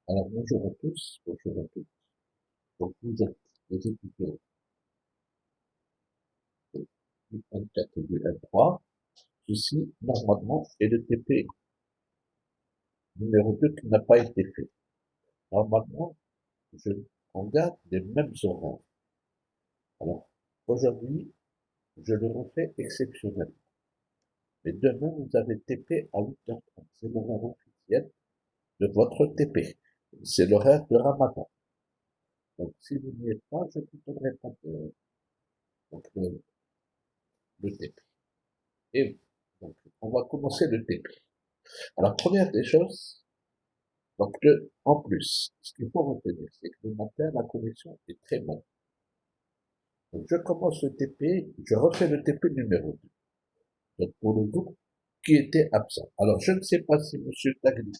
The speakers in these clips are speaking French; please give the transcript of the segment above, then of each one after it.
Alors, bonjour à tous, bonjour à toutes. Donc, vous êtes les étudiants du 24 et du M3. Ceci, normalement, est le TP numéro 2 qui n'a pas été fait. Normalement, je, on garde les mêmes horaires. Alors, aujourd'hui, je le refais exceptionnellement. Mais demain, vous avez TP à 8h30. C'est l'horaire officiel de votre TP. C'est l'horaire de Ramadan. Donc, si vous n'y êtes pas, je ne vous donnerai pas donc, le TP. Et donc, on va commencer le TP. Alors, première des choses, donc en plus, ce qu'il faut retenir, c'est que le matin, la connexion est très bonne. Donc, je commence le TP, je refais le TP numéro 2. Donc, pour le groupe qui était absent. Alors, je ne sais pas si Monsieur Tagli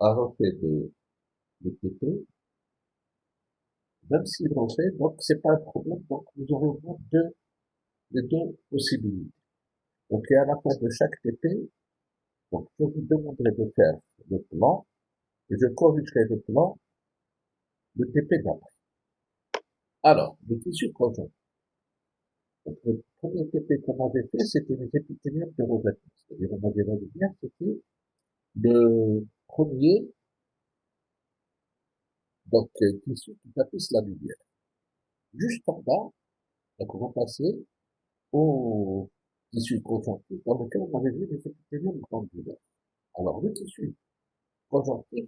a refait le TP, même s'il refait, donc c'est pas un problème, donc nous aurons les deux possibilités. Donc, et à la fin de chaque TP, donc je vous demanderai de faire le plan, et je corrigerai le plan, le TP d'après. Alors, le tissu conjoint. Donc, le premier TP qu'on avait fait, c'était les épithéliums de revêtement. C'est-à-dire, on avait la lumière, c'était le premier, donc, tissu qui tapisse la lumière. Juste en bas, donc, on va passer au tissu conjonctif dans lequel on avait vu les épithéliums glandulaires. Alors, le tissu conjonctif,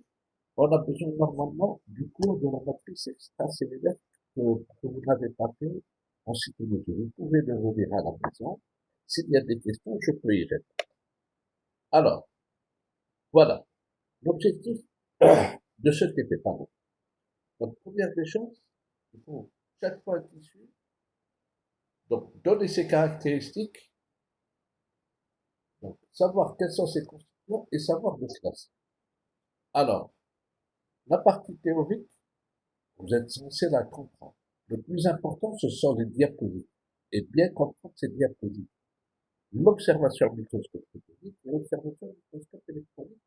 on a besoin normalement du cours de la matrice extracellulaire que vous n'avez pas fait en cytologie. Vous pouvez le relire à la maison. S'il y a des questions, je peux y répondre. Alors, voilà. L'objectif de ce TP, pardon. Donc, première des choses, il faut chaque fois un tissu, donc donner ses caractéristiques, donc savoir quels sont ses constituants et savoir le classer. Alors, la partie théorique, vous êtes censé la comprendre. Le plus important, ce sont les diapositives. Et bien comprendre ces diapositives. L'observation microscopique et l'observation microscope électronique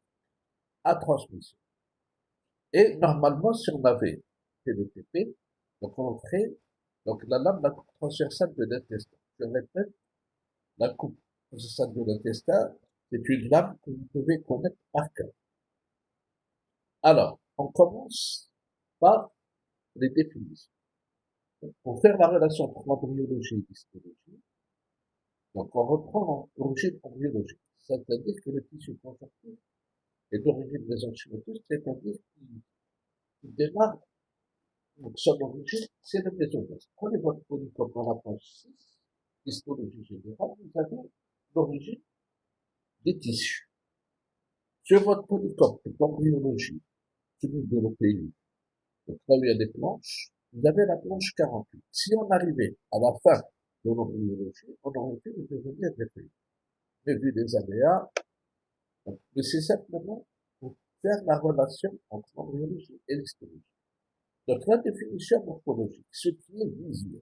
à transmission. Et normalement, si on avait fait le TP, donc on ferait donc la coupe transversale de l'intestin. Je répète, la coupe transversale de l'intestin, c'est une lame que vous devez connaître par cœur. Alors, on commence par les définitions. Donc, pour faire la relation entre embryologie et histologie, donc on reprend l'origine embryologique, c'est-à-dire que le tissu conjonctif est d'origine mésenchymateuse, c'est-à-dire qu'il démarre. Donc, son origine, c'est le mésomère. Prenez votre polycope dans la page 6, histologie générale, vous avez l'origine des tissus. Sur votre polycope d'embryologie, celui de l'OPI, donc là où il y a des planches, vous avez la planche 48. Si on arrivait à la fin de l'embryologie, on aurait pu le devenir des pays. Mais vu les aléas, mais c'est simplement pour faire la relation entre l'embryologie et l'histologie. Donc, la définition morphologique, ce qui est visuel.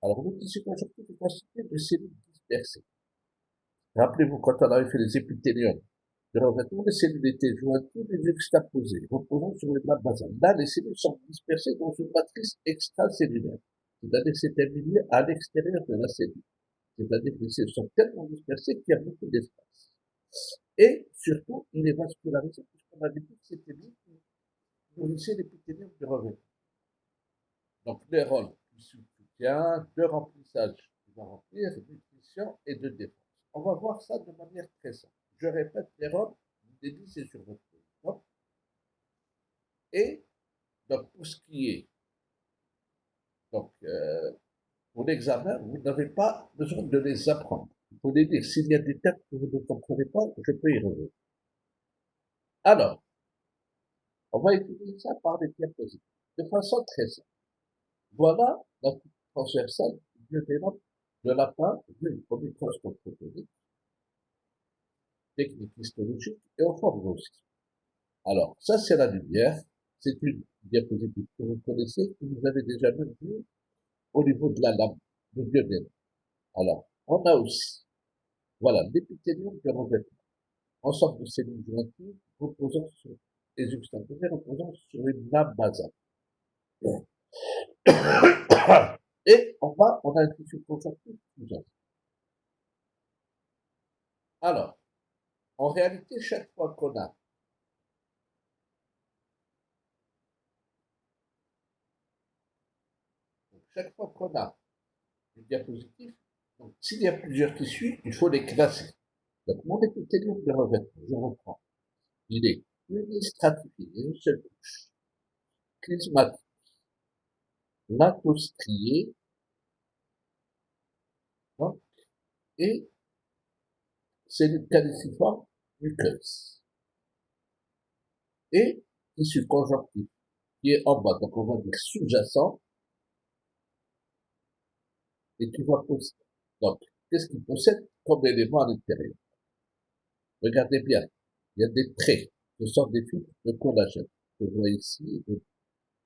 Alors, le tissu conjonctif est constitué de cellules dispersées. Rappelez-vous, quand on avait fait les épithéliums, de revêtement, les cellules étaient jointues et juxtaposées, reposant sur les nappes basales. Là, les cellules sont dispersées dans une matrice extracellulaire. C'est-à-dire que c'est un milieu à l'extérieur de la cellule. C'est-à-dire que les cellules sont tellement dispersées qu'il y a beaucoup d'espace. Et, surtout, il est vascularisé, puisqu'on avait dit que c'était lui qui nourrissait l'épithélium de revêtement. Donc, les rôles du soutien, de remplissage qui va remplir, nutrition et de défense. On va voir ça de manière très simple. Je répète, les rôles, vous dédicez sur votre polycope. Et donc, pour ce qui est, donc, pour l'examen, vous n'avez pas besoin de les apprendre. Vous pouvez dire, s'il y a des termes que vous ne comprenez pas, je peux y revenir. Alors, on va étudier ça par des diapositives, de façon très simple. Voilà la coupe transversale du développe de la part vue au microscope photonique, technique histologique et au forme aussi. Alors, ça c'est la lumière, c'est une diapositive que vous connaissez, que vous avez déjà même vue au niveau de la lame, de diodène. Alors, on a aussi, voilà, l'épithélium de revêtement. ensemble de cellules jointues reposant sur les juxtaposées reposant sur une nappe basale. Et en bas, on a un tissu conjonctif sous-jacent. Alors, en réalité, chaque fois qu'on a une diapositive, donc s'il y a plusieurs tissus, il faut les classer. Donc mon épithélium de revêtement, je reprends, il est unistratifié, une seule couche, clismatique, latostrié, hein, et cellule caliciforme muqueuse. Et tissu conjonctif qui est en bas, donc on va dire sous-jacent, et qui va posséder. Donc, qu'est-ce qu'il possède comme élément à l'intérieur? Regardez bien, il y a des traits, ce sont des fibres de collagène. Je vois ici,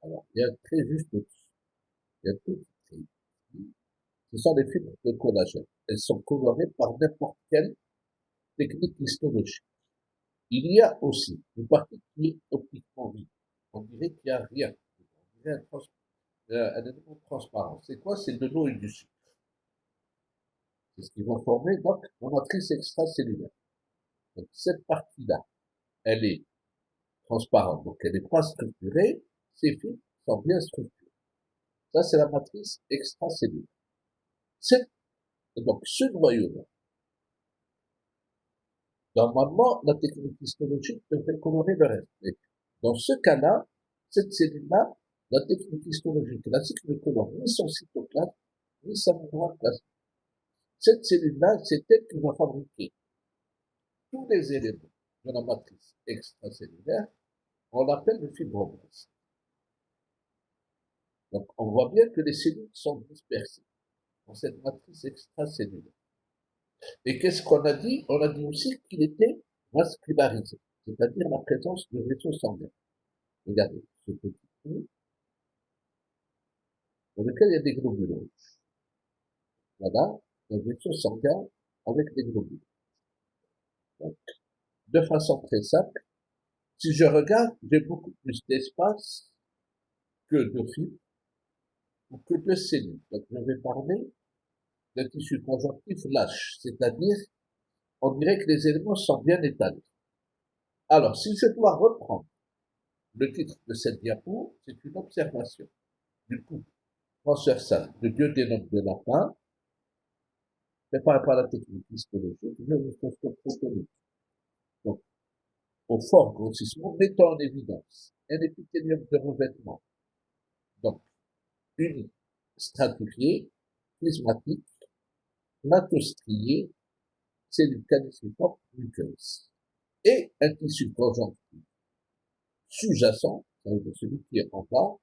alors, il y a un trait juste au-dessus. Il y a un petit trait ici. Ce sont des fibres de collagène. Elles sont colorées par n'importe quelle technique histologique. Il y a aussi une partie qui est optiquement vide. On dirait qu'il n'y a rien. On dirait un élément transparent. C'est quoi? C'est de l'eau et du sucre. C'est ce qui va former donc la matrice extracellulaire. Donc cette partie-là, elle est transparente, donc elle n'est pas structurée. Ces fibres sont bien structurés. Ça, c'est la matrice extracellulaire. Donc ce noyau-là, normalement, la technique histologique devrait colorer le reste. Mais dans ce cas-là, cette cellule-là, la technique histologique classique ne colore ni son cytoplasme, ni sa membrane plasmique. Cette cellule-là, c'est elle qui va fabriquer tous les éléments de la matrice extracellulaire. On l'appelle le fibroblast. Donc, on voit bien que les cellules sont dispersées dans cette matrice extracellulaire. Et qu'est-ce qu'on a dit? On a dit aussi qu'il était vascularisé, c'est-à-dire la présence de vaisseaux sanguins. Regardez, ce petit trou dans lequel il y a des globules rouges. Voilà, un vaisseau sanguin avec des globules. Donc, de façon très simple, si je regarde, j'ai beaucoup plus d'espace que de fibres ou que de cellules. Donc, je vais parler d'un tissu conjonctif lâche, c'est-à-dire, on dirait que les éléments sont bien étalés. Alors, si je dois reprendre le titre de cette diapo, c'est une observation du couple transversal de Diodénone de Lapin, préparé par la technique histologique, le microscope photonique. Donc, au fort grossissement, mettant en évidence un épithélium de revêtement, donc uni, stratifié, prismatique, latostrié, cellules caliciformes muqueuses, et un tissu conjonctif sous-jacent, celui qui est en bas,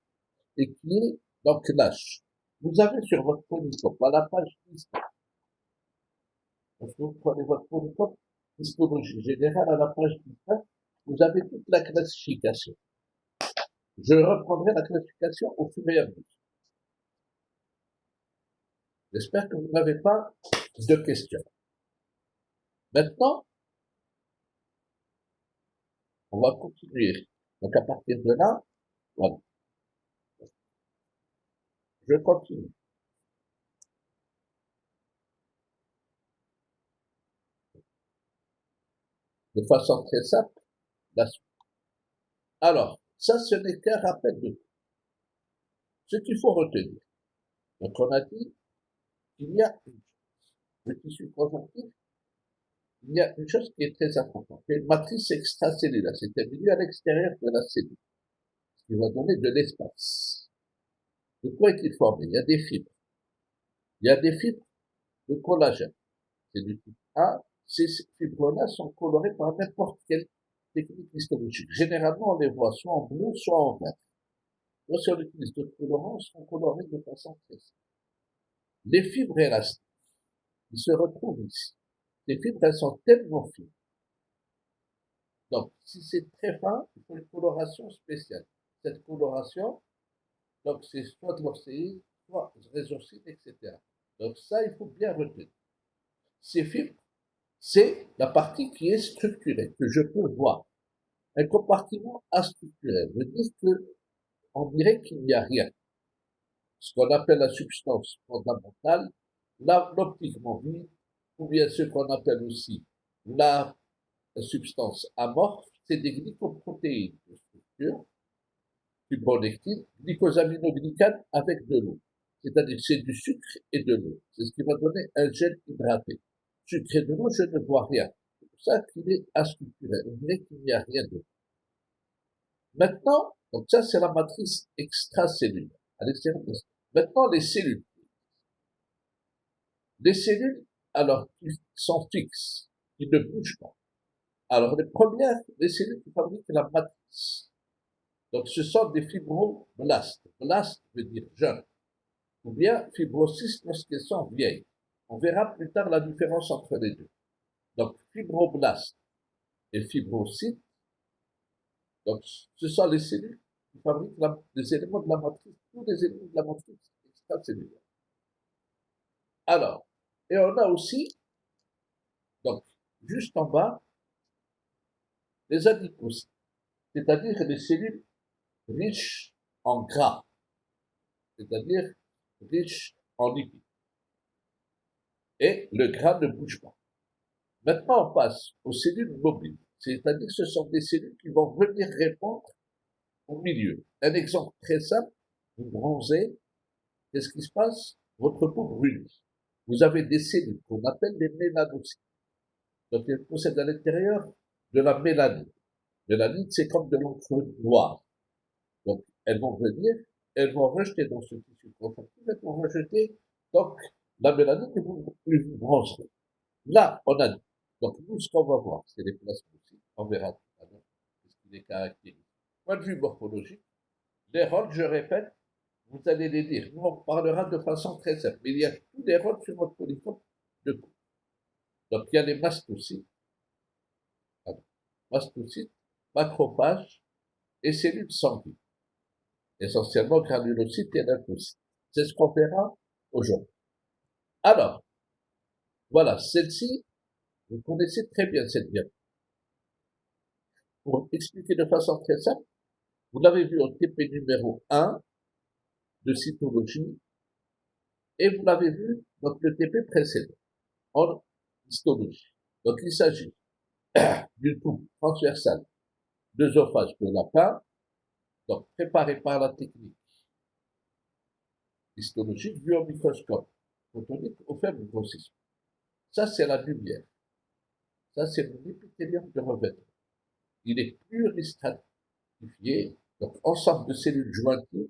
et qui est donc lâche. Vous avez sur votre polycope, à la page 10, lorsque vous prenez votre polycope, histologie générale à la page 19, vous avez toute la classification. Je reprendrai la classification au fur et à mesure. J'espère que vous n'avez pas de questions. Maintenant, on va continuer. Donc à partir de là, voilà, je continue. De façon très simple, la suite. Alors, ça, ce n'est qu'un rappel de tout. Ce qu'il faut retenir. Donc on a dit qu'il y a le tissu conjonctif, il y a une chose qui est très importante. Il y a une matrice extracellulaire, c'est un milieu à l'extérieur de la cellule, ce qui va donner de l'espace. De quoi est-il formé? Il y a des fibres. Il y a des fibres de collagène. C'est du type A. Ces fibres-là sont colorées par n'importe quelle technique histologique. Généralement, on les voit soit en bleu, soit en vert. Lorsqu'on utilise d'autres colorants, sont colorés de façon très simple. Les fibres élastiques, qui se retrouvent ici. Les fibres, elles sont tellement fines. Donc, si c'est très fin, il faut une coloration spéciale. Cette coloration, donc c'est soit de l'orcéine, soit résorcine, etc. Donc ça, il faut bien retenir. Ces fibres, c'est la partie qui est structurée, que je peux voir. Un compartiment astructuré veut dire qu'on dirait qu'il n'y a rien. Ce qu'on appelle la substance fondamentale, l'optiquement vide, ou bien ce qu'on appelle aussi la substance amorphe, c'est des glycoprotéines de structure, fibronectine, glycosaminoglycane avec de l'eau. C'est-à-dire c'est du sucre et de l'eau. C'est ce qui va donner un gel hydraté. Sucre et de l'eau, je ne vois rien. C'est pour ça qu'il est astructuré. On dirait qu'il n'y a rien d'autre. Maintenant, donc ça c'est la matrice extracellulaire, à l'extérieur de ça. Maintenant les cellules. Les cellules, alors, qui sont fixes, qui ne bougent pas. Alors les premières, les cellules qui fabriquent la matrice. Donc ce sont des fibroblastes. Blast veut dire jeune. Ou bien fibrocystes lorsqu'elles sont vieilles. On verra plus tard la différence entre les deux. Donc fibroblastes et fibrocytes, donc ce sont les cellules qui fabriquent les éléments de la matrice, tous les éléments de la matrice extracellulaire. Alors, et on a aussi, donc juste en bas, les adipocytes, c'est-à-dire les cellules riches en gras, c'est-à-dire riches en lipides. Et le gras ne bouge pas. Maintenant, on passe aux cellules mobiles, c'est-à-dire que ce sont des cellules qui vont venir répondre au milieu. Un exemple très simple, vous bronzez, qu'est-ce qui se passe? Votre peau brûle. Vous avez des cellules qu'on appelle les mélanocytes. Donc, elles possèdent à l'intérieur de la mélanine. Mélanine, c'est comme de l'encre noire. Donc, elles vont venir, elles vont rejeter dans ce tissu conjonctif, elles vont rejeter, donc, la mélanine et vous bronzerez. Là, on a, donc, nous, ce qu'on va voir, c'est les plasmocytes. On verra tout à l'heure ce qui les caractérise. Point de vue morphologique, les rôles, je répète, vous allez les dire. Nous, on parlera de façon très simple. Mais il y a tous les rôles sur votre polycompe de coupe. Donc, il y a les mastocytes, macrophages et cellules sanguines. Essentiellement granulocytes et lymphocytes. C'est ce qu'on verra aujourd'hui. Alors, voilà, celle-ci, vous connaissez très bien cette diapo. Pour expliquer de façon très simple, vous l'avez vu au TP numéro 1 de cytologie, et vous l'avez vu dans le TP précédent, en histologie. Donc, il s'agit d'une coupe transversale d'œsophage de lapin, donc préparée par la technique histologique vue au microscope photonique au faible grossissement. Ça, c'est la lumière. Ça, c'est l'épithélium de revêtement. Il est pluristratifié, donc ensemble de cellules jointives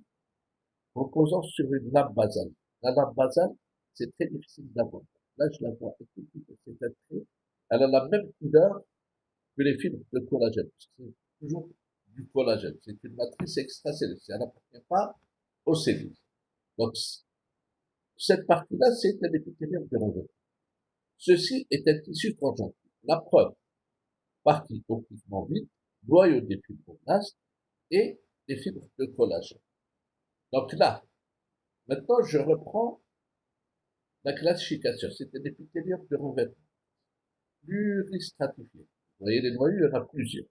reposant sur une lame basale. La lame basale, c'est très difficile d'avoir. Là, je la vois, c'est un trait. Elle a la même couleur que les fibres de collagène. C'est toujours du collagène. C'est une matrice extracellulaire. Elle n'appartient pas aux cellules. Donc, cette partie-là, c'est un épithélium de revêtement. Ceci est un tissu conjonctif. La preuve, partie optiquement vide, noyau des fibroblastes et des fibres de collagène. Donc là, maintenant, je reprends la classification. C'est un épithélium de revêtement pluristratifié. Vous voyez, les noyaux, il y en a plusieurs.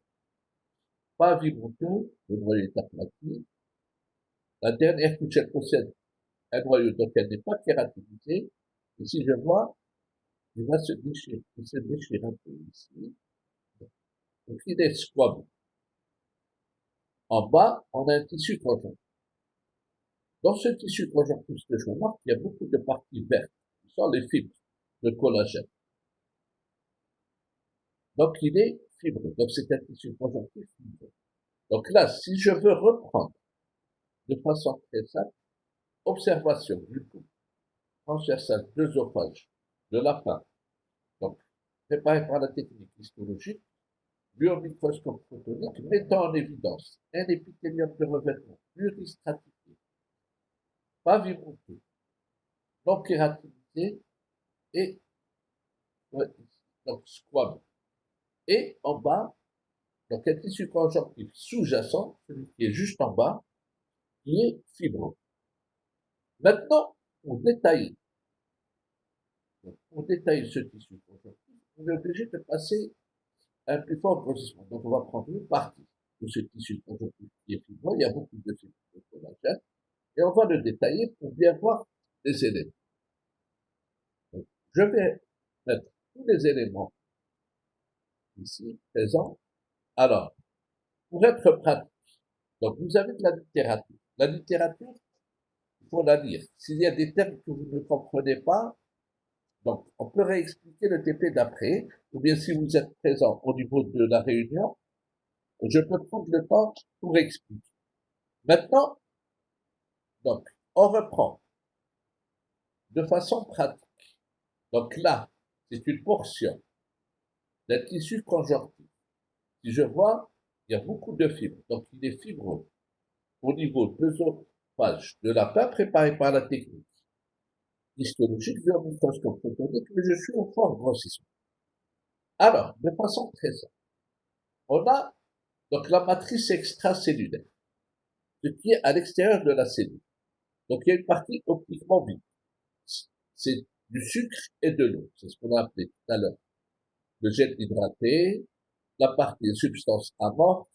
Pas vibroteux, le noyau est aplati. La dernière couche, elle possède un noyau, donc elle n'est pas kératinisée. Et si je vois, il va se déchirer. Il se déchire un peu ici. Donc, il est squameux. En bas, on a un tissu conjonctif. Dans ce tissu conjonctif, ce que je remarque, il y a beaucoup de parties vertes, qui sont les fibres de collagène. Donc, il est fibreux. Donc, c'est un tissu conjonctif fibreux. Donc là, si je veux reprendre de façon très simple, observation du coup transversale d'œsophage de lapin, donc préparé par la technique histologique, vu au microscope photonique, mettant en évidence un épithélium de revêtement pluristratifié, pas vibroteux, non kératinisé et donc squameux. Et en bas, donc un tissu conjonctif sous-jacent, celui qui est juste en bas, qui est fibreux. Maintenant, pour détailler ce tissu conjonctif, on est obligé de passer à un plus fort grossissement. Donc, on va prendre une partie de ce tissu conjonctif qui est fibreux. Il y a beaucoup de fibres de collagène. Et on va le détailler pour bien voir les éléments. Donc, je vais mettre tous les éléments ici présents. Alors, pour être pratique, donc vous avez de la littérature. La littérature, il faut la lire. S'il y a des termes que vous ne comprenez pas, donc on peut réexpliquer le TP d'après, ou bien si vous êtes présent au niveau de la réunion, je peux prendre le temps pour expliquer. Maintenant, donc, on reprend de façon pratique. Donc là, c'est une portion d'un tissu conjonctif. Si je vois, il y a beaucoup de fibres. Donc, il est fibreux au niveau de l'œsophage de la lapin préparé par la technique histologique vu au microscope photonique, mais je suis au fort grossissement. Alors, de façon très simple, on a donc la matrice extracellulaire, ce qui est à l'extérieur de la cellule. Donc, il y a une partie optiquement vide. C'est du sucre et de l'eau. C'est ce qu'on a appelé tout à l'heure le gel hydraté, la partie substance amorphe,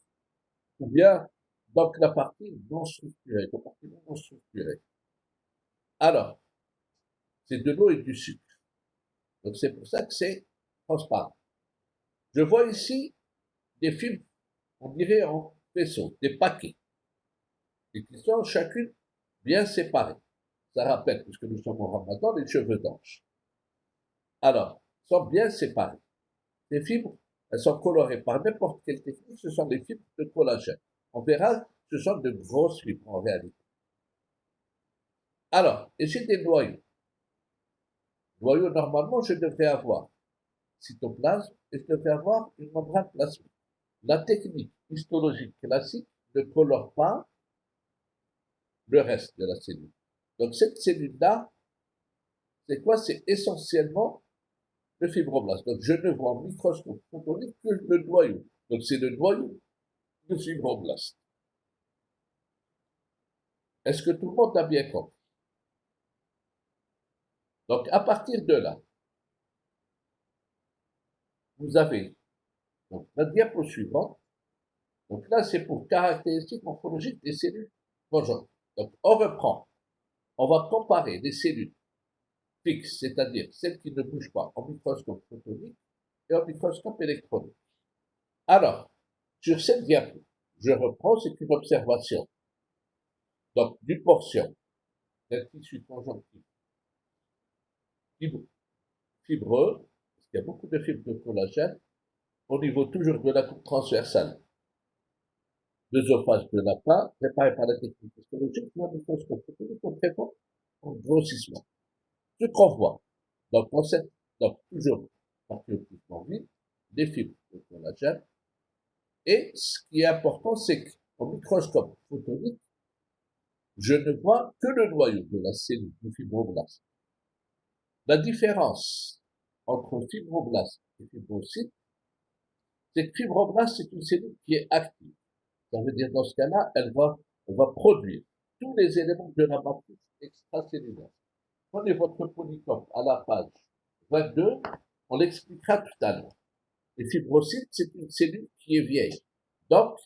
ou bien donc la partie non structurée, compartiment non structuré. Alors, c'est de l'eau et du sucre. Donc c'est pour ça que c'est transparent. Je vois ici des fibres, on dirait en faisceau, des paquets, et qui sont chacune bien séparées. Ça rappelle, puisque nous sommes au Ramadan, les cheveux d'ange. Alors, sont bien séparés. Ces fibres, elles sont colorées par n'importe quelle technique, ce sont des fibres de collagène. On verra, ce sont de grosses fibres en réalité. Alors, et j'ai des noyaux. Noyaux, normalement, je devrais avoir cytoplasme et je devrais avoir une membrane plasmique. La technique histologique classique ne colore pas le reste de la cellule. Donc cette cellule-là, c'est quoi? C'est essentiellement le fibroblast. Donc je ne vois en microscope photonique que le noyau. Donc c'est le noyau du fibroblast. Est-ce que tout le monde a bien compris? Donc à partir de là, vous avez donc, la diapo suivante. Donc là, c'est pour caractéristiques morphologiques des cellules conjonctives. Donc on reprend. On va comparer les cellules fixes, c'est-à-dire celles qui ne bougent pas en microscope photonique et en microscope électronique. Alors, sur cette diapo, je reprends, c'est une observation. Donc, d'une portion d'un tissu conjonctif fibreux, parce qu'il y a beaucoup de fibres de collagène, au niveau toujours de la coupe transversale l'œsophage de lapin, préparé par la technique histologique, le microscope photonique, on prépare en grossissement. Ce qu'on voit, donc, donc toujours partie optiquement vide, des fibres de collagène, et ce qui est important, c'est qu'au microscope photonique, je ne vois que le noyau de la cellule du fibroblast. La différence entre fibroblast et fibrocyte, c'est que fibroblast, c'est une cellule qui est active. Ça veut dire, dans ce cas-là, elle va produire tous les éléments de la matrice extracellulaire. Prenez votre polycope à la page 22, on l'expliquera tout à l'heure. Les fibrocytes, c'est une cellule qui est vieille. Donc,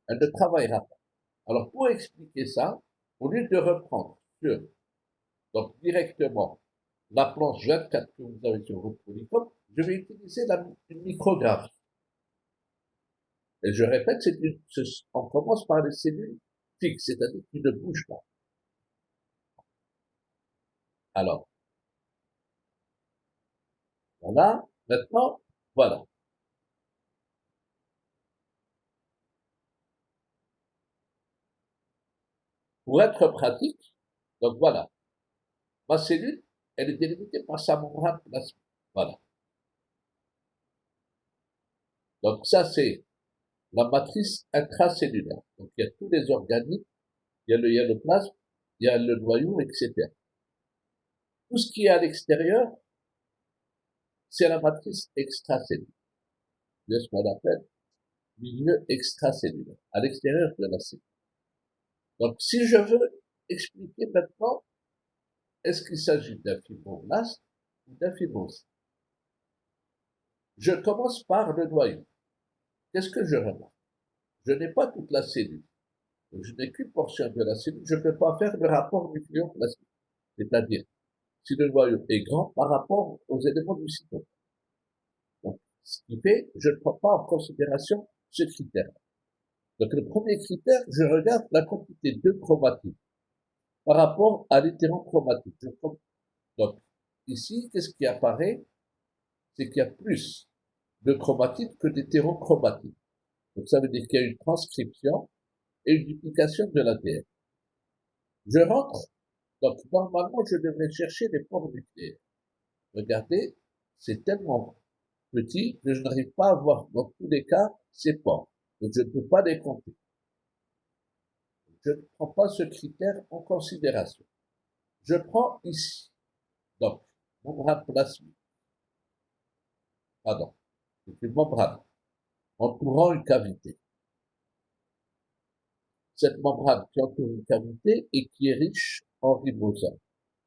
elle ne travaillera pas. Alors, pour expliquer ça, au lieu de reprendre donc directement la planche 24 que vous avez sur votre polycope, je vais utiliser une micrographie. Et je répète, on commence par les cellules fixes, c'est-à-dire qui ne bougent pas. Alors, voilà, maintenant, voilà. Pour être pratique, donc voilà, ma cellule, elle est délimitée par sa membrane plasmique. Voilà. Donc ça, c'est la matrice intracellulaire. Donc il y a tous les organiques, il y a le plasme, il y a le noyau, etc. Tout ce qui est à l'extérieur, c'est la matrice extracellulaire. C'est ce qu'on appelle milieu extracellulaire, à l'extérieur de la cellule. Donc si je veux expliquer maintenant, est-ce qu'il s'agit d'un fibroblast ou d'un fibrocyte? Je commence par le noyau. Qu'est-ce que je remarque? Je n'ai pas toute la cellule. Je n'ai qu'une portion de la cellule. Je ne peux pas faire le rapport nucléoplasmique. C'est-à-dire, si le noyau est grand par rapport aux éléments du cytoplasme. Donc, ce qui fait, je ne prends pas en considération ce critère. Donc, le premier critère, je regarde la quantité de chromatine par rapport à l'hétérochromatine. Donc, ici, qu'est-ce qui apparaît? C'est qu'il y a plus de chromatine que d'hétérochromatine. Donc, ça veut dire qu'il y a une transcription et une duplication de l'ADN. Je rentre, donc normalement, je devrais chercher les pores nucléaires. Regardez, c'est tellement petit que je n'arrive pas à voir dans tous les cas ces pores. Donc, je ne peux pas les compter. Je ne prends pas ce critère en considération. Je prends ici, donc, membrane plasmique. Pardon, c'est une membrane entourant une cavité. Cette membrane qui entoure une cavité et qui est riche en ribosomes.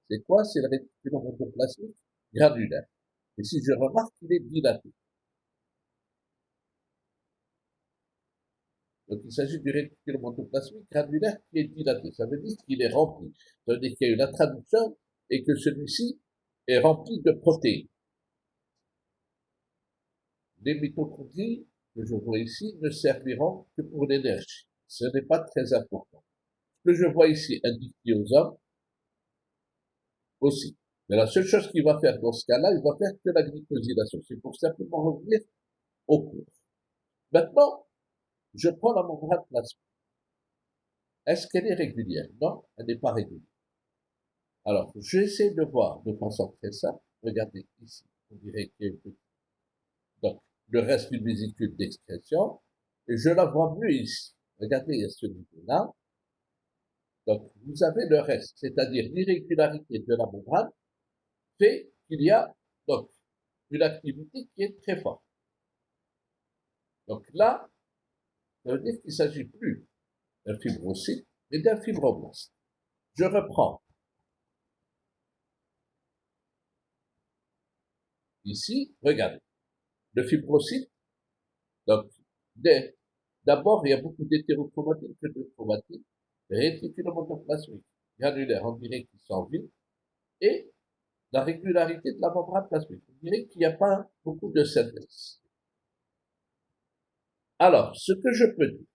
C'est quoi? C'est le réticulum endoplasmique granulaire. Et si je remarque qu'il est dilaté. Donc il s'agit du réticulum endoplasmique granulaire qui est dilaté. Ça veut dire qu'il est rempli. Ça veut dire qu'il y a eu la traduction et que celui-ci est rempli de protéines. Les mitochondries que je vois ici ne serviront que pour l'énergie. Ce n'est pas très important. Ce que je vois ici, un dictyosome, aussi. Mais la seule chose qu'il va faire dans ce cas-là, il va faire que la glycosylation. C'est pour simplement revenir au cours. Maintenant, je prends la membrane plasmique. Est-ce qu'elle est régulière? Non, elle n'est pas régulière. Alors, j'essaie de voir de façon très simple. Regardez ici, on dirait qu'il y a une petite. Donc, le reste d'une vésicule d'excrétion, et je la vois mieux ici. Regardez à ce niveau-là. Donc, vous avez le reste, c'est-à-dire l'irrégularité de la membrane, fait qu'il y a donc une activité qui est très forte. Donc là, ça veut dire qu'il ne s'agit plus d'un fibrocyte, mais d'un fibroblaste. Je reprends. Ici, regardez, le fibrocyte, donc, d'abord, il y a beaucoup d'hétérochromatine que de chromatine, réticulum endoplasmique granulaire, on dirait qu'il s'en vide, et la régularité de la membrane plasmique. On dirait qu'il n'y a pas beaucoup de synthèse. Alors, ce que je peux dire,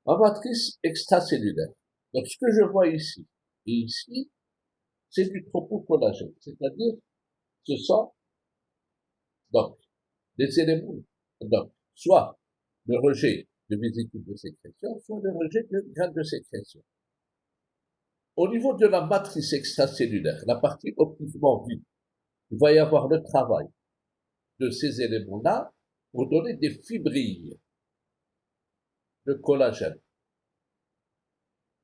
ma matrice extracellulaire. Donc, ce que je vois ici et ici, c'est du tropocollagène, c'est-à-dire, ce sont donc des éléments, donc, soit le rejet de vésicules de sécrétion, soit le rejet de graines de sécrétion. Au niveau de la matrice extracellulaire, la partie optiquement vide, il va y avoir le travail de ces éléments-là pour donner des fibrilles de collagène,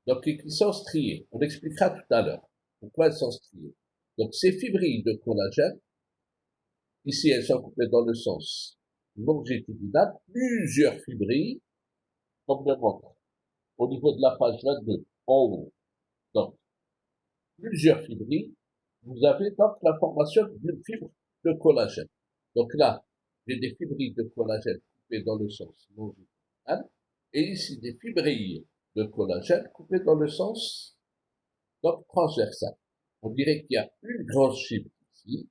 donc qui sont striées. On expliquera tout à l'heure pourquoi elles sont striées. Donc ces fibrilles de collagène, ici elles sont coupées dans le sens longitudinal, plusieurs fibrilles, comme le montre au niveau de la page 22, en haut. Donc, plusieurs fibrilles, vous avez donc la formation d'une fibre de collagène. Donc là, j'ai des fibrilles de collagène coupées dans le sens longitudinal, et ici des fibrilles de collagène coupées dans le sens donc transversal. On dirait qu'il y a une grosse fibre ici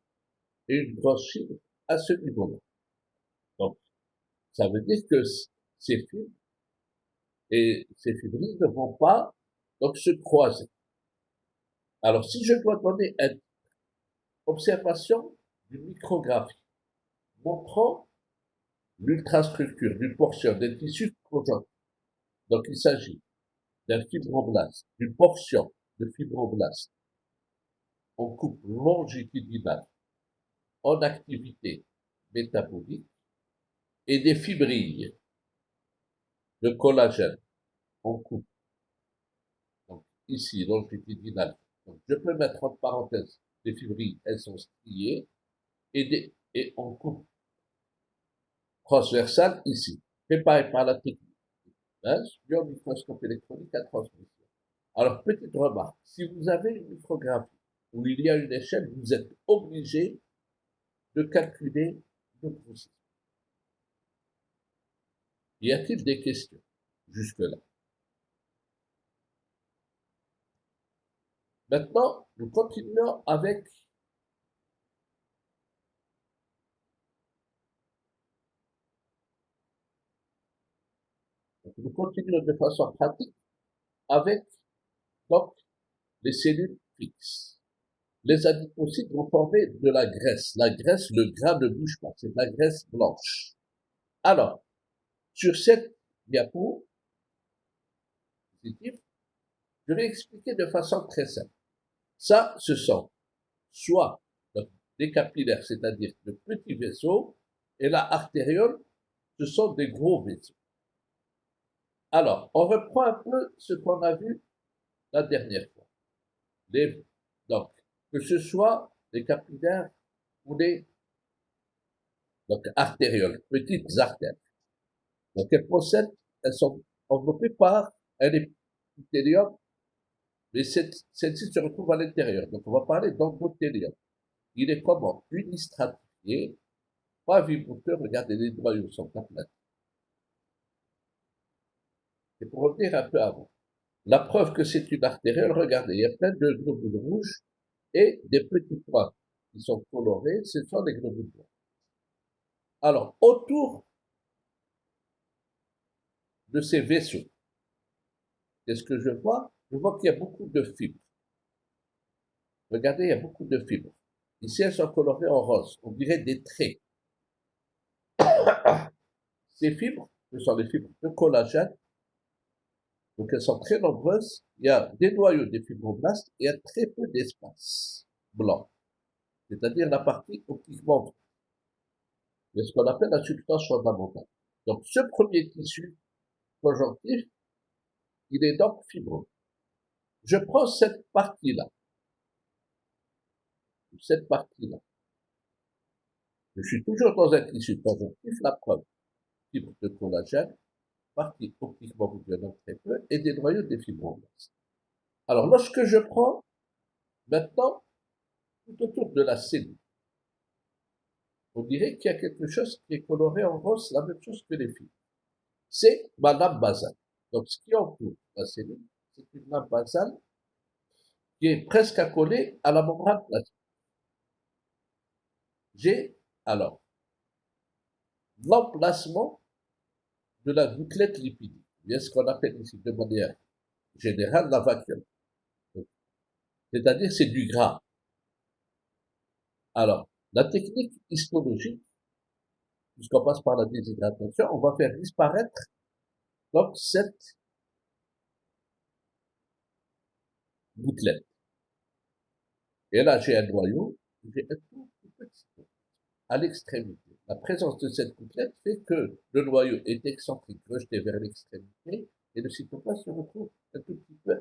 et une grosse fibre à ce niveau-là. Donc, ça veut dire que ces fibres et ces fibrilles ne vont pas donc se croiser. Alors, si je dois donner une observation d'une micrographie montrant l'ultrastructure d'une portion d'un tissu conjonctif, donc il s'agit d'un fibroblaste, d'une portion de fibroblaste en coupe longitudinale en activité métabolique et des fibrilles de collagène en coupe, donc ici longitudinale. Donc je peux mettre entre parenthèses les fibrilles, elles sont striées, et en coupe transversale ici, préparée par la technique, hein, sur microscope électronique à transmission. Alors, petite remarque, si vous avez une micrographie où il y a une échelle, vous êtes obligé de calculer le grossissement. Y a-t-il des questions jusque-là? Maintenant, nous continuons avec nous continuons de façon pratique avec donc les cellules fixes. Les adipocytes vont former de la graisse. La graisse, le gras ne bouge pas, c'est de la graisse blanche. Alors, sur cette diapositive, je vais expliquer de façon très simple. Ça, ce sont soit des capillaires, c'est-à-dire de petits vaisseaux, et la artériole, ce sont des gros vaisseaux. Alors, on reprend un peu ce qu'on a vu la dernière fois. Donc, que ce soit les capillaires ou les artérioles, petites artères. Donc, elles sont enveloppées par un épithélium, mais celle-ci se retrouve à l'intérieur. Donc, on va parler d'endothélium. Il est comment? Unistratifié, pas vibroteur, regardez, les noyaux sont aplatis. Et pour revenir un peu avant, la preuve que c'est une artériole, regardez, il y a plein de globules rouges et des petits points qui sont colorés, ce sont des globules blancs. Alors, autour de ces vaisseaux, qu'est-ce que je vois? Je vois qu'il y a beaucoup de fibres. Regardez, il y a beaucoup de fibres. Ici, elles sont colorées en rose. On dirait des traits. Ces fibres, ce sont les fibres de collagène. Donc, elles sont très nombreuses. Il y a des noyaux des fibroblastes et il y a très peu d'espace blanc. C'est-à-dire la partie optiquement, c'est ce qu'on appelle la substance fondamentale. Donc, ce premier tissu conjonctif, il est donc fibreux. Je prends cette partie-là. Cette partie-là. Je suis toujours dans un tissu conjonctif, la preuve. Fibre de collagène, partie optiquement bouillonnante très peu, et des noyaux des fibroblastes. Alors, lorsque je prends, maintenant, tout autour de la cellule, on dirait qu'il y a quelque chose qui est coloré en rose, la même chose que les fibres. C'est ma nappe basale. Donc, ce qui entoure la cellule, c'est une nappe basale qui est presque accolée à la membrane plasmique. J'ai, alors, l'emplacement de la gouttelette lipidique, bien ce qu'on appelle ici de manière générale la vacuole. C'est-à-dire c'est du gras. Alors, la technique histologique, puisqu'on passe par la déshydratation, on va faire disparaître donc cette gouttelette. Et là, j'ai un noyau, j'ai un tout petit peu à l'extrémité. La présence de cette gouttelette fait que le noyau est excentrique, rejeté vers l'extrémité, et le cytoplasme se retrouve un tout petit peu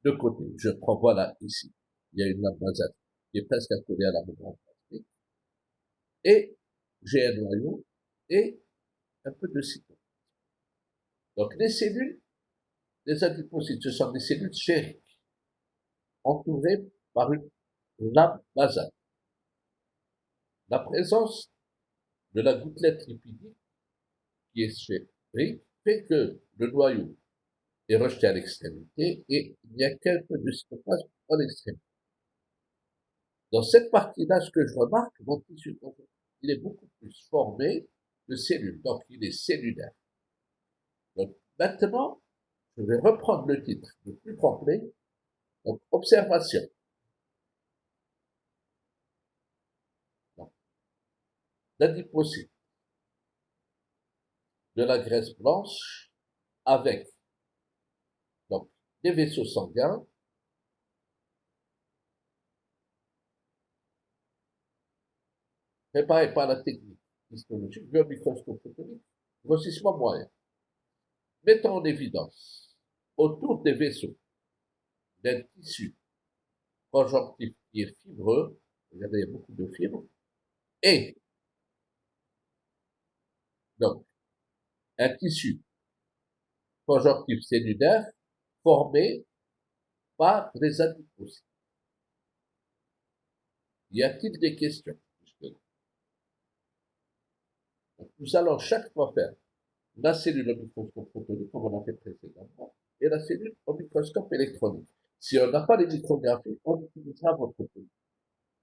de côté. Je prends, voilà, ici. Il y a une nappe basale qui est presque accolée à la membrane plasmique. Et j'ai un noyau et un peu de cytoplasme. Donc, les cellules, les adipocytes, ce sont des cellules chériques, entourées par une nappe basale. La présence de la gouttelette lipidique, qui est chérique, fait que le noyau est rejeté à l'extrémité et il n'y a qu'un peu de cytoplasme à l'extrémité. Dans cette partie-là, ce que je remarque, mon tissu conjonctif, il est beaucoup plus formé de cellules, donc il est cellulaire. Donc maintenant, je vais reprendre le titre le plus complet. Donc, observation. L'adipocyte de la graisse blanche avec donc des vaisseaux sanguins, préparés par la technique histologique, vu au microscope photonique, grossissement moyen. Mettons en évidence autour des vaisseaux d'un tissu conjonctif qui est fibreux, regardez, il y a beaucoup de fibres, et donc un tissu conjonctif cellulaire formé par les adipocytes. Y a-t-il des questions? Donc, nous allons chaque fois faire la cellule au microscope photonique, comme on a fait précédemment, et la cellule au microscope électronique. Si on n'a pas les micrographies, on utilisera votre polycope.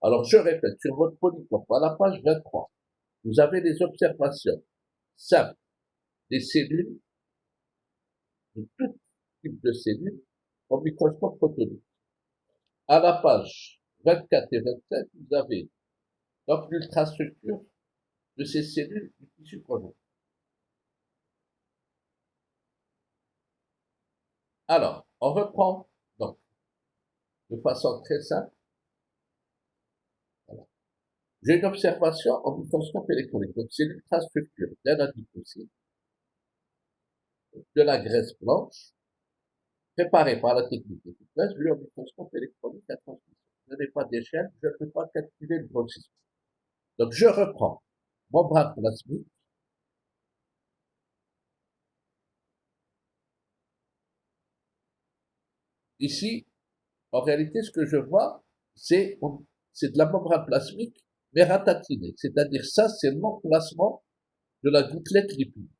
Alors, je répète, sur votre polycope, à la page 23, vous avez des observations simples des cellules, de tout type de cellules, au microscope photonique. À la page 24 et 27, vous avez donc l'ultrastructure de ces cellules du tissu conjoint. Alors, on reprend donc de façon très simple. Voilà. J'ai une observation au microscope électronique. Donc, c'est l'ultrastructure d'un adipocyte, de la graisse blanche, préparée par la technique de découpage, vue au microscope électronique à transmission. Je n'ai pas d'échelle, je ne peux pas calculer le grossissement. Donc, je reprends membrane plasmique. Ici, en réalité, ce que je vois, c'est de la membrane plasmique, mais ratatinée. C'est-à-dire, ça, c'est l'emplacement de la gouttelette lipidique.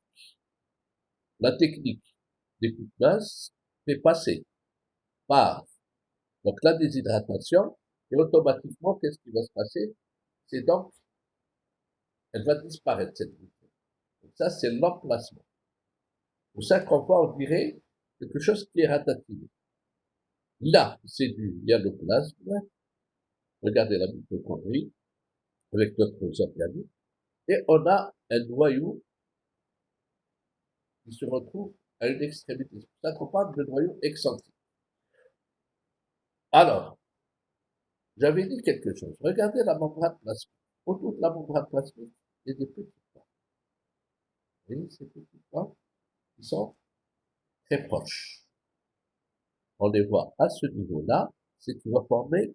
La technique découpage fait passer par donc la déshydratation, et automatiquement, qu'est-ce qui va se passer? C'est donc, elle va disparaître, cette gouttelette. Donc ça, c'est l'emplacement. Pour ça qu'on voit, on dirait quelque chose qui est ratatiné. Là, c'est du hyaloplasme. Regardez la mitochondrie avec d'autres organismes. Et on a un noyau qui se retrouve à une extrémité. C'est pour ça qu'on parle de noyau excentrique. Alors, j'avais dit quelque chose. Regardez la membrane plasmique. Autour de la membrane plasmique, il y a des petits points. Vous voyez ces petits points qui sont très proches. On les voit à ce niveau-là, c'est qui va former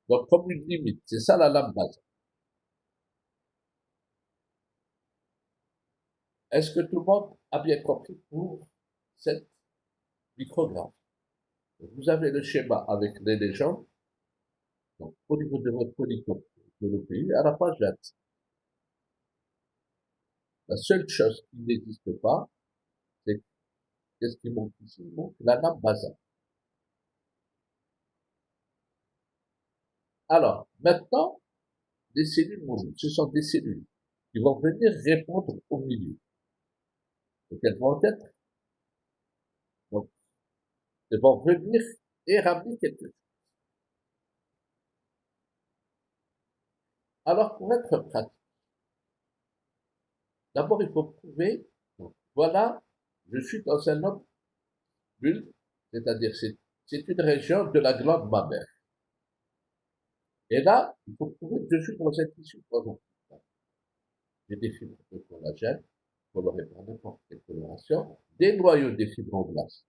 donc comme une limite. C'est ça la lame basale. Est-ce que tout le monde a bien compris pour cette microgramme? Vous avez le schéma avec les légendes. Donc, au niveau de votre polycope de l'OPU, à la page 20. La seule chose qui n'existe pas, c'est qu'est-ce qui manque ici? Il manque la lame basale. Alors, maintenant, les cellules mobiles, ce sont des cellules qui vont venir répondre au milieu. Donc, elles vont être, donc, elles vont venir et ramener quelque chose. Alors, pour être pratique, d'abord, il faut prouver, donc, voilà, je suis dans un lobule, c'est-à-dire c'est une région de la glande mammaire. Et là, il faut prouver que je suis dans un tissu conjonctif. J'ai des fibres de collagène, colorées par n'importe quelle coloration, des noyaux des fibroblastes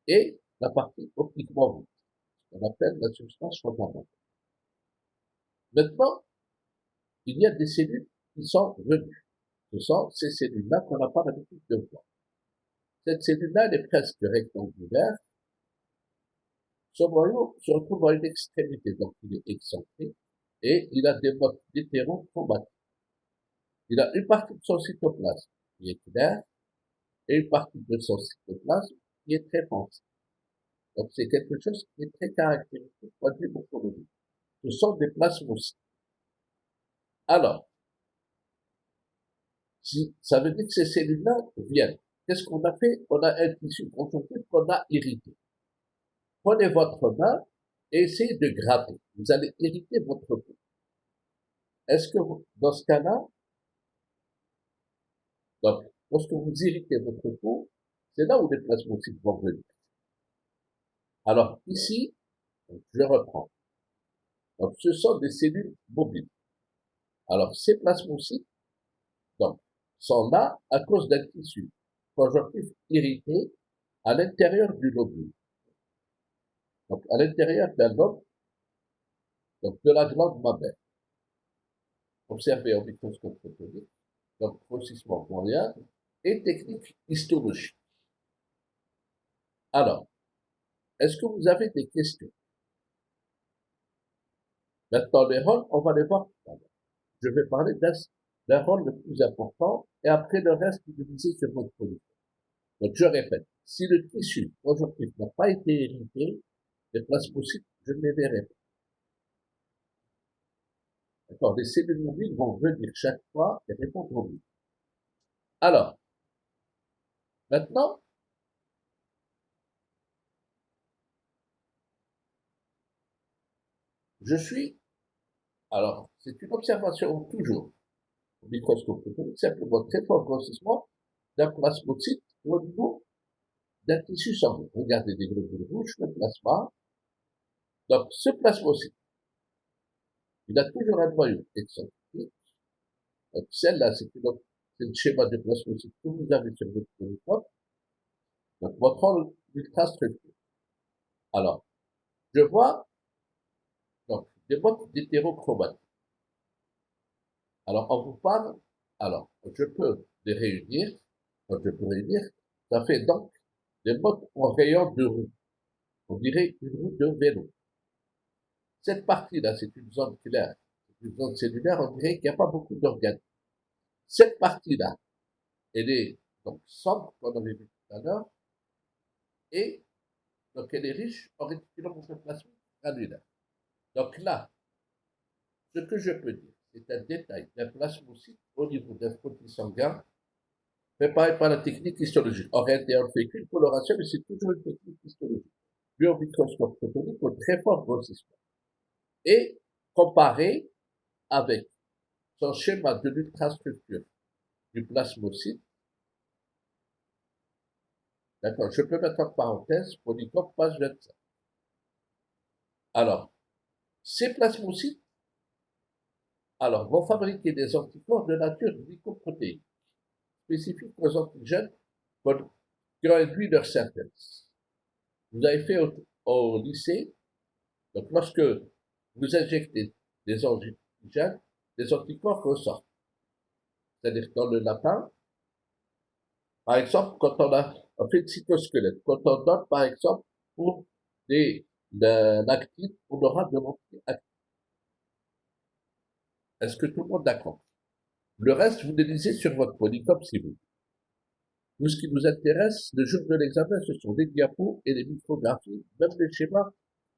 et la partie optiquement vue, ce qu'on appelle la substance fondamentale. Maintenant, il y a des cellules qui sont venues. Ce sont ces cellules-là qu'on n'a pas l'habitude de voir. Cette cellule-là, elle est presque rectangulaire. Son noyau se retrouve à une extrémité, donc il est excentré, et il a des modes hétérochromatiques. Il a une partie de son cytoplasme qui est claire, et une partie de son cytoplasme qui est très foncé. Donc c'est quelque chose qui est très caractéristique point de vue morphologique. Ce sont des plasmocytes. Alors, si, ça veut dire que ces cellules-là viennent. Qu'est-ce qu'on a fait? On a un tissu conjonctif qu'on a irrité. Prenez votre main et essayez de gratter. Vous allez irriter votre peau. Est-ce que vous, dans ce cas-là, donc, lorsque vous irritez votre peau, c'est là où les plasmocytes vont venir. Alors, ici, je reprends. Donc, ce sont des cellules mobiles. Alors, ces plasmocytes, donc, sont là à cause d'un tissu conjonctif irrité à l'intérieur du lobule. Donc, à l'intérieur d'un lobe, donc de la glande mammaire. Observé au microscope photonique, donc grossissement moyen et technique histologique. Alors, Est-ce que vous avez des questions? Maintenant, les rôles, on va les voir tout à l'heure. Je vais parler d'un rôle le plus important, et après le reste, vous lisez sur votre produit. Donc, je répète, si le tissu conjonctif n'a pas été hérité, les plasmocytes, je ne les verrai pas. D'accord? Les cellules mobiles vont venir chaque fois et répondre au but. Alors, maintenant, je suis, alors, c'est une observation toujours au microscope, simplement très fort grossissement d'un plasmocyte au niveau d'un tissu sanguin. Regardez des globules rouges, le plasma. Donc, ce plasmocyte, il a toujours un noyau excentrique. Donc, celle-là, c'est le schéma de plasmocyte que vous avez sur votre téléphone. Donc, montrant l'ultrastructure. Alors, je vois, donc, des modes d'hétérochromatie. Alors, on vous parle, alors, je peux les réunir, quand je peux réunir, ça fait donc des modes en rayon de roue. On dirait une roue de vélo. Cette partie-là, c'est une zone claire, c'est une zone cellulaire, on dirait qu'il n'y a pas beaucoup d'organes. Cette partie-là, elle est donc sombre, comme on avait vu tout à l'heure, et donc elle est riche en réticuloplasme granulaire. Donc là, ce que je peux dire, c'est un détail d'un plasmocyte au niveau d'un produit sanguin préparé par la technique histologique. En réalité, on ne fait qu'une coloration, mais c'est toujours une technique histologique. Vu au microscope photonique au très fort grossissement. Et comparé avec son schéma de l'ultrastructure du plasmocyte. D'accord, je peux mettre en parenthèse Polycope, page 25. Alors, ces plasmocytes, alors, vont fabriquer des anticorps de nature glycoprotéique, spécifiques aux antigènes qui ont induit leur synthèse. Vous avez fait au lycée, donc lorsque vous injectez des antigènes, des anticorps ressortent. C'est-à-dire dans le lapin, par exemple, quand on fait le cytosquelette, quand on donne, par exemple, pour l'actine, on aura de l'anti-actine. Est-ce que tout le monde est d'accord? Le reste, vous le lisez sur votre polycope si vous voulez. Nous, ce qui nous intéresse, le jour de l'examen, ce sont les diapos et les micrographies, même les schémas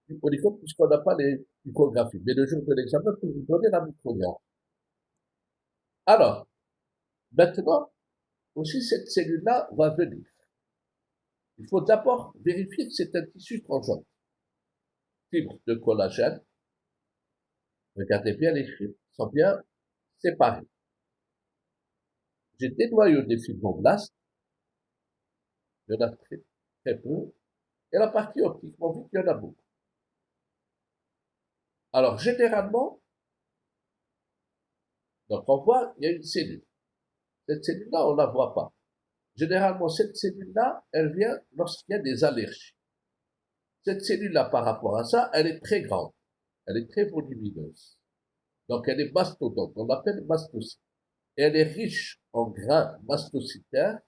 du polycope, puisqu'on n'a pas les micrographies. Mais le jour de l'examen, je peux vous donner la micrographie. Alors, maintenant, aussi, cette cellule-là va venir. Il faut d'abord vérifier que c'est un tissu transgenre. Fibres de collagène, regardez bien les fibres, sont bien séparées. J'ai des noyaux des fibroblastes, il y en a très, très peu, et la partie optiquement vue, il y en a beaucoup. Alors, généralement, donc on voit, il y a une cellule. Cette cellule-là, on ne la voit pas. Généralement, cette cellule-là, elle vient lorsqu'il y a des allergies. Cette cellule-là, par rapport à ça, elle est très grande. Elle est très volumineuse. Donc, elle est mastodonte. On l'appelle mastocyte. Et elle est riche en grains mastocytaires,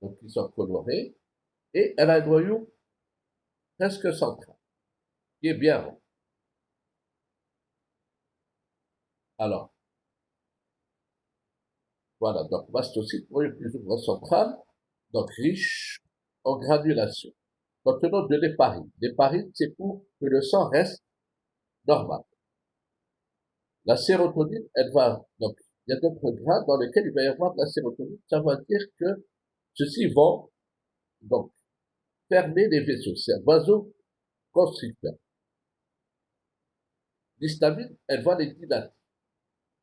donc ils sont colorés, et elle a un noyau presque central, qui est bien rond. Alors, voilà, donc mastocyte, noyau plus ou moins central, donc riche en granulation. Contenant de l'héparine. L'héparine, c'est pour que le sang reste normal. La sérotonine, elle va, donc, il y a d'autres grains dans lesquels il va y avoir de la sérotonine. Ça va dire que ceux-ci vont, donc, fermer les vaisseaux. C'est un vasoconstricteur. L'histamine, elle va les dilater.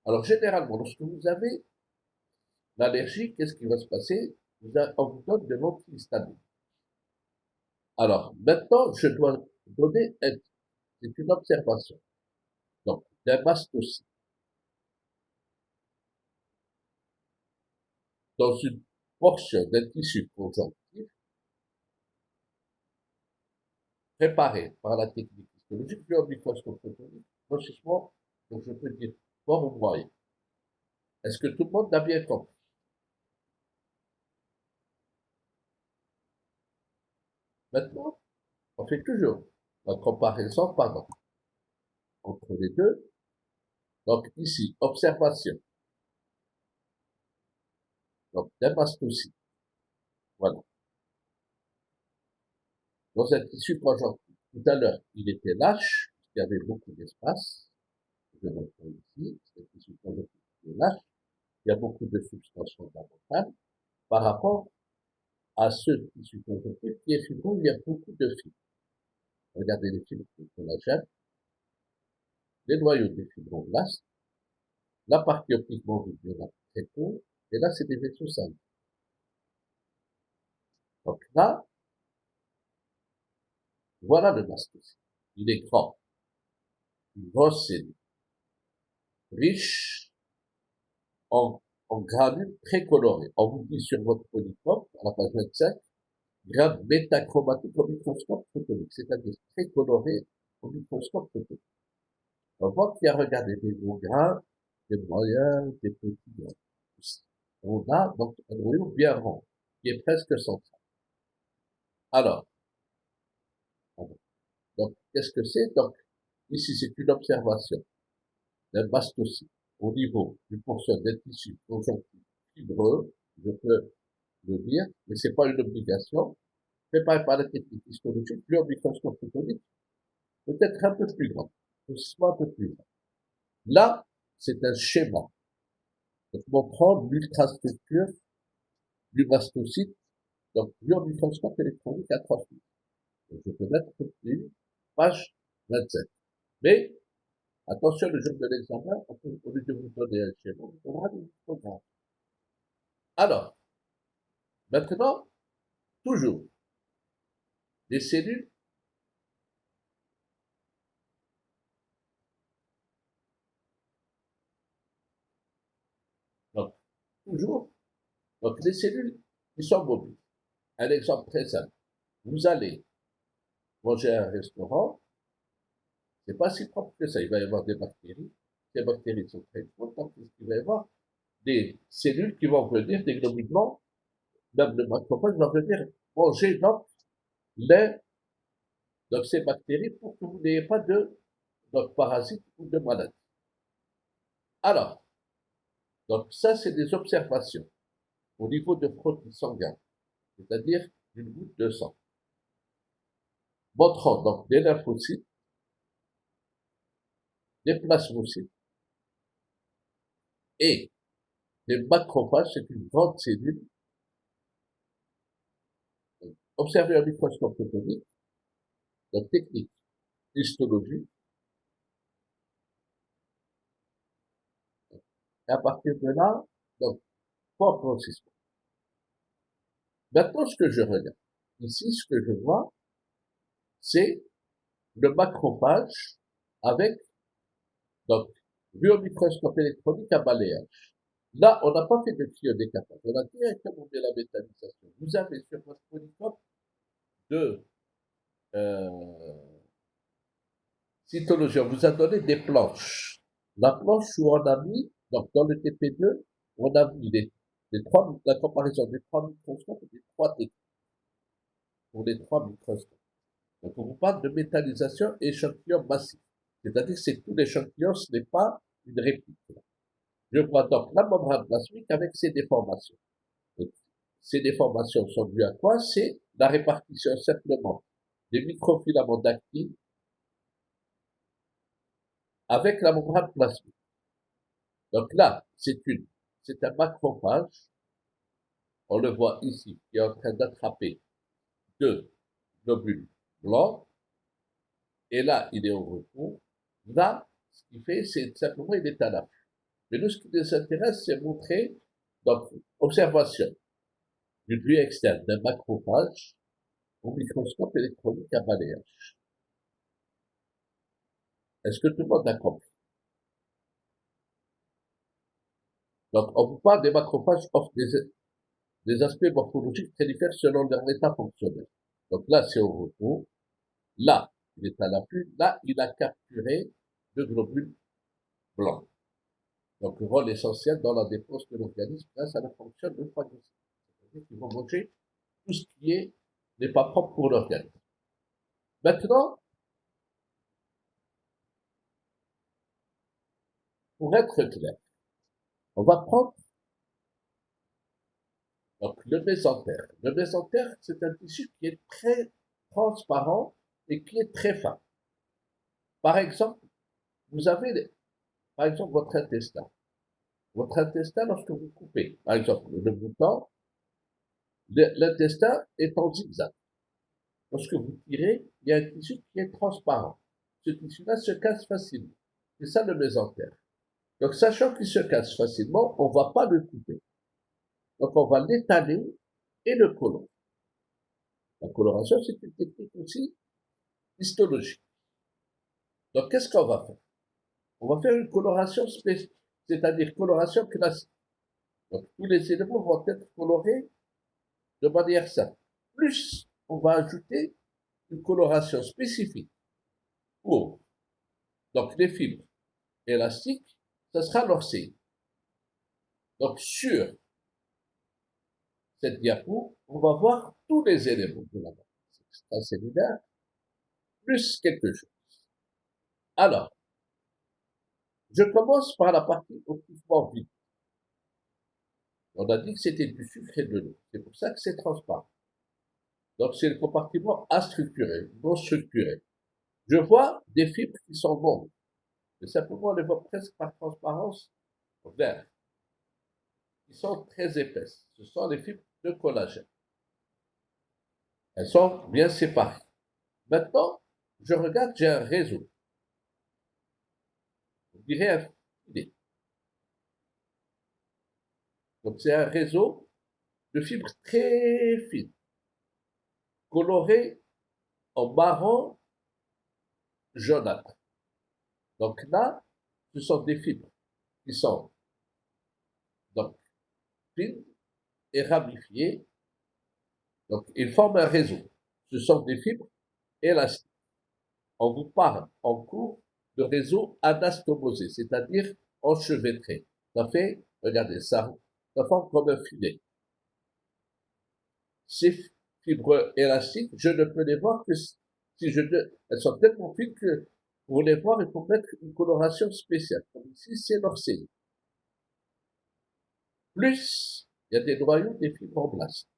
Alors, généralement, lorsque vous avez l'allergie, qu'est-ce qui va se passer? On vous donne de l'antihistamine. Alors, maintenant, je dois donner, c'est une observation. Donc, d'un mastocyte dans une portion d'un tissu conjonctif préparé par la technique histologique puis en microscope photonique, grossissement, donc je peux dire fort ou moyen. Est-ce que tout le monde l'a bien compris? Maintenant, on fait toujours la comparaison, pardon, entre les deux. Donc ici, observation. Donc d'un mastocyte. Voilà. Dans un tissu conjonctif. Tout à l'heure, il était lâche, il y avait beaucoup d'espace. Je reprends ici, c'est un tissu conjonctif qui est lâche. Il y a beaucoup de substances fondamentales par rapport à ce tissu conjonctif qui est fibreux, il y a beaucoup de fibres. Regardez les fibres de collagène, les noyaux des fibroblastes, la partie optiquement visible très courte, et là, c'est des vaisseaux sanguins. Donc là, voilà le mastocyte. Il est grand, une grosse cellule, riche en granules très colorés. On vous dit sur votre polycope, à la page 25, granules métachromatiques au microscope photonique, c'est-à-dire très colorés au microscope photonique. On voit qu'il y a, regardez, des gros grains, des moyens, des petits grains. On a donc un noyau bien rond, qui est presque central. Alors, donc, qu'est-ce que c'est? Donc, ici, c'est une observation d'un mastocyte au niveau du portion d'un tissu conjonctif fibreux, je peux le dire, mais c'est pas une obligation, préparé par la technique histologique, lui, au microscope photonique, peut-être un peu plus grand, soit un peu plus grand. Là, c'est un schéma. Donc, on prend l'ultrastructure du mastocyte, donc lui, au microscope électronique à 3 flux. Donc, je peux mettre plus, page 27. Mais, attention, le jour de l'examen, au lieu de vous donner un schéma, on vous donnera des programmes. Alors, maintenant, toujours, les cellules, donc, toujours, donc les cellules, ils sont mobiles. Un exemple très simple. Vous allez manger à un restaurant, c'est pas si propre que ça. Il va y avoir des bactéries. Ces bactéries sont très importantes, puisqu'il va y avoir des cellules qui vont venir, des globules blancs, même le macrophage va venir manger donc les, donc ces bactéries pour que vous n'ayez pas de donc parasites ou de maladies. Alors, donc ça c'est des observations au niveau de produits sanguins, c'est-à-dire d'une goutte de sang, montrant donc des lymphocytes, des plasmocytes et des macrophages, c'est une grande cellule observée au microscope photonique, la technique histologique, et à partir de là, donc, fort grossissement. Maintenant, ce que je regarde, ici, ce que je vois, c'est le macrophage avec, donc, vu au microscope électronique à balayage. Là, on n'a pas fait de cryodécapage, on a directement fait la métallisation. Vous avez sur votre polycope de cytologie, on vous a donné des planches. La planche où on a mis, donc dans le TP2, on a mis la comparaison des 3 microscopes et des 3 techniques pour les 3 microscopes. Donc on vous parle de métallisation échantillon massif. C'est-à-dire que c'est tout l'échantillon, ce n'est pas une réplique. Je vois donc la membrane plasmique avec ses déformations. Donc, ces déformations sont dues à quoi? C'est la répartition simplement des microfilaments d'actine avec la membrane plasmique. Donc là, c'est un macrophage, on le voit ici, qui est en train d'attraper 2 globules blancs, et là, il est au repos. Là, ce qu'il fait, c'est simplement, il est à l'affût. Mais nous, ce qui nous intéresse, c'est montrer, donc, observation d'une vue externe d'un macrophage au microscope électronique à balayage. Est-ce que tout le monde a compris? Donc, on vous parle des macrophages offrent des aspects morphologiques très différents selon leur état fonctionnel. Donc là, c'est au repos. Là, il est à l'affût. Là, il a capturé 2 globules blancs. Donc, le rôle essentiel dans la défense de l'organisme grâce à la fonction de phagocyte. C'est-à-dire qu'ils vont manger tout ce qui n'est pas propre pour l'organisme. Maintenant, pour être clair, on va prendre donc, le mésentère. Le mésentère, c'est un tissu qui est très transparent et qui est très fin. Par exemple, vous avez, par exemple, votre intestin. Votre intestin, lorsque vous coupez, par exemple, le bouton, l'intestin est en zigzag. Lorsque vous tirez, il y a un tissu qui est transparent. Ce tissu-là se casse facilement. C'est ça le mésentère. Donc, sachant qu'il se casse facilement, on ne va pas le couper. Donc, on va l'étaler et le colorer. La coloration, c'est une technique aussi histologique. Donc, qu'est-ce qu'on va faire? On va faire une coloration spéciale, c'est-à-dire coloration classique. Donc, tous les éléments vont être colorés de manière simple. Plus, on va ajouter une coloration spécifique pour, donc, les fibres élastiques, ce sera l'orcine. Donc, sur cette diapo, on va voir tous les éléments de la matrice extracellulaire, plus quelque chose. Alors, je commence par la partie optiquement vide. On a dit que c'était du sucre et de l'eau. C'est pour ça que c'est transparent. Donc, c'est le compartiment astructuré, non structuré. Je vois des fibres qui sont longues. Mais simplement, on les voit presque par transparence vert. Ils sont très épaisses. Ce sont les fibres de collagène. Elles sont bien séparées. Maintenant, je regarde, j'ai un réseau. Je dirais un filet. Donc, c'est un réseau de fibres très fines, colorées en marron jaunâtre. Donc là, ce sont des fibres qui sont donc fines et ramifiées. Donc, ils forment un réseau. Ce sont des fibres élastiques. On vous parle en cours de réseau anastomosé, c'est-à-dire enchevêtré. Ça fait, regardez ça, ça forme comme un filet. Ces fibres élastiques, je ne peux les voir que si elles sont tellement fines que pour les voir, il faut mettre une coloration spéciale. Comme ici, c'est l'orcine. Plus, il y a des noyaux des fibroblastes.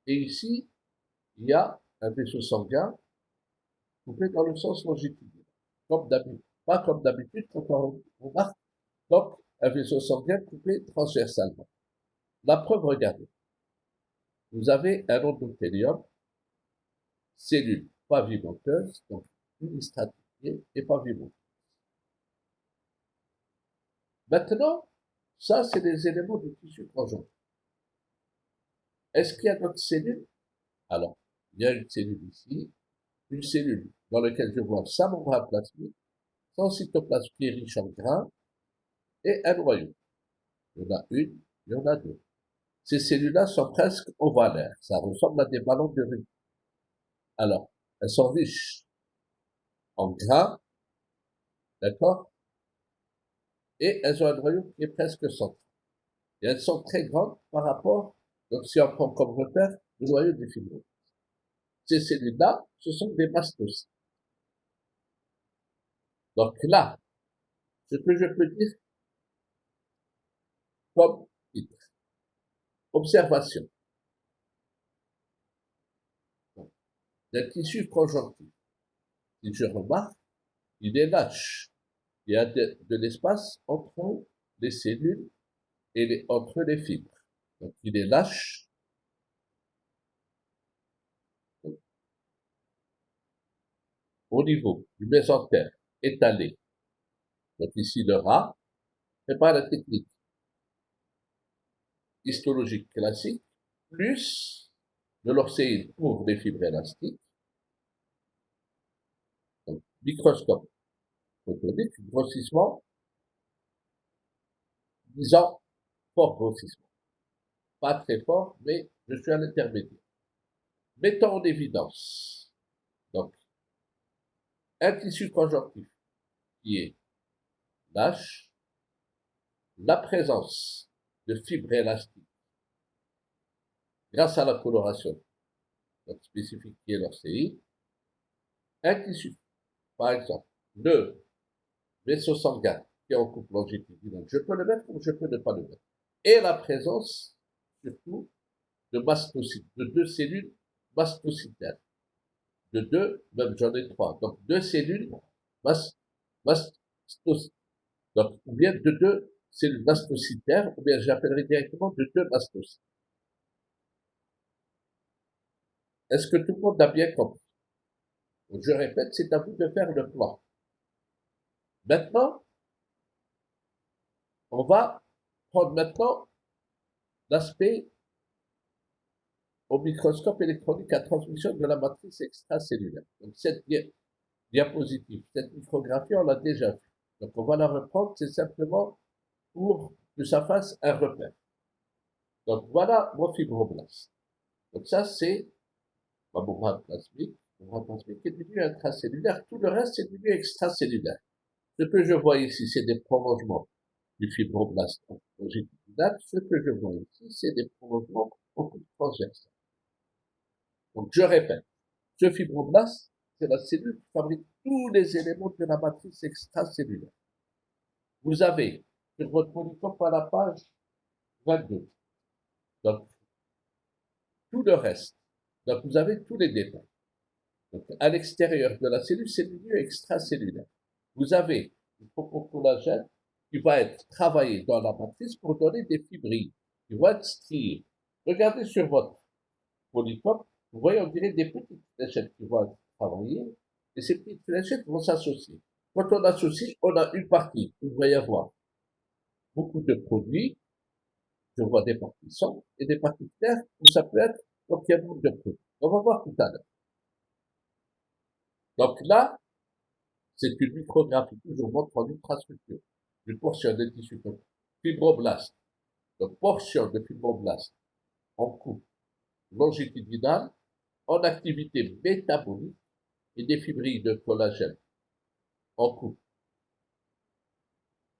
Et ici, il y a un vaisseau sanguin coupé dans le sens longitudinal. Comme d'habitude. Pas comme d'habitude quand on remarque donc un vaisseau sanguin coupé transversalement. La preuve, regardez. Vous avez un endothélium, cellule pavimenteuse, donc unistratifiée et pavimenteuse. Maintenant, ça, c'est des éléments du tissu conjonctif. Est-ce qu'il y a d'autres cellules? Alors, il y a une cellule ici, une cellule dans laquelle je vois sa membrane plasmique, son cytoplasme qui est riche en grains, et un noyau. Il y en a une, il y en a deux. Ces cellules-là sont presque ovalaires. Ça ressemble à des ballons de rugby. Alors, elles sont riches en gras, d'accord? Et elles ont un noyau qui est presque central. Et elles sont très grandes par rapport, donc si on prend comme repère le noyau des fibroblastes. Ces cellules-là, ce sont des mastocytes. Donc là, ce que je peux dire comme titre, observation d'un tissu conjonctif. Si je remarque, il est lâche. Il y a de l'espace entre les cellules et entre les fibres. Donc, il est lâche. Au niveau du mésentère étalé. Donc, ici, le rat, c'est pas la technique histologique classique, plus de l'orcéine pour les fibres élastiques. Donc, microscope photonique, grossissement, disant fort grossissement. Pas très fort, mais je suis à l'intermédiaire. Mettons en évidence, donc, un tissu conjonctif qui est lâche, la présence de fibres élastiques grâce à la coloration donc spécifique qui est l'orcéine, un tissu, par exemple, le vaisseau sanguin qui est en couple longitudinal, je peux le mettre ou je peux ne pas le mettre. Et la présence, surtout, de mastocytes, de 2 cellules mastocytaires. De 2, même j'en ai 3. Donc 2 cellules mastocytaires. Donc, ou bien de 2 cellules mastocytaires, ou bien j'appellerai directement de 2 mastocytes. Est-ce que tout le monde a bien compris? Donc, je répète, c'est à vous de faire le plan. Maintenant, on va prendre maintenant l'aspect au microscope électronique à transmission de la matrice extracellulaire. Donc, cette diapositive, cette micrographie, on l'a déjà vue. Donc, on va la reprendre, c'est simplement pour que ça fasse un repère. Donc, voilà mon fibroblast. Donc, ça, c'est ma membrane plasmique. La membrane plasmique est du milieu intracellulaire. Tout le reste, c'est du milieu extracellulaire. Ce que je vois ici, c'est des prolongements du fibroblast longitudinal. Ce que je vois ici, c'est des prolongements beaucoup transversaux. Donc, je répète, ce fibroblast, c'est la cellule qui fabrique tous les éléments de la matrice extracellulaire. Vous avez, sur votre polycope à la page 22, donc, tout le reste. Donc, vous avez tous les détails. Donc, à l'extérieur de la cellule, c'est le milieu extracellulaire. Vous avez le copocollagène qui va être travaillé dans la matrice pour donner des fibrilles qui vont être striées. Regardez sur votre polycope, vous voyez, on dirait des petites fléchettes qui vont être travaillées, et ces petites fléchettes vont s'associer. Quand on associe, on a une partie où il va y avoir beaucoup de produits, je vois des parties sombres et des parties claires où ça peut être, donc il y a beaucoup de produits. On va voir tout à l'heure. Donc là, c'est une micrographie que je montre en ultrastructure. Une portion des tissus comme fibroblastes, donc portion de fibroblastes en coupe longitudinale, en activité métabolique et des fibrilles de collagène en coupe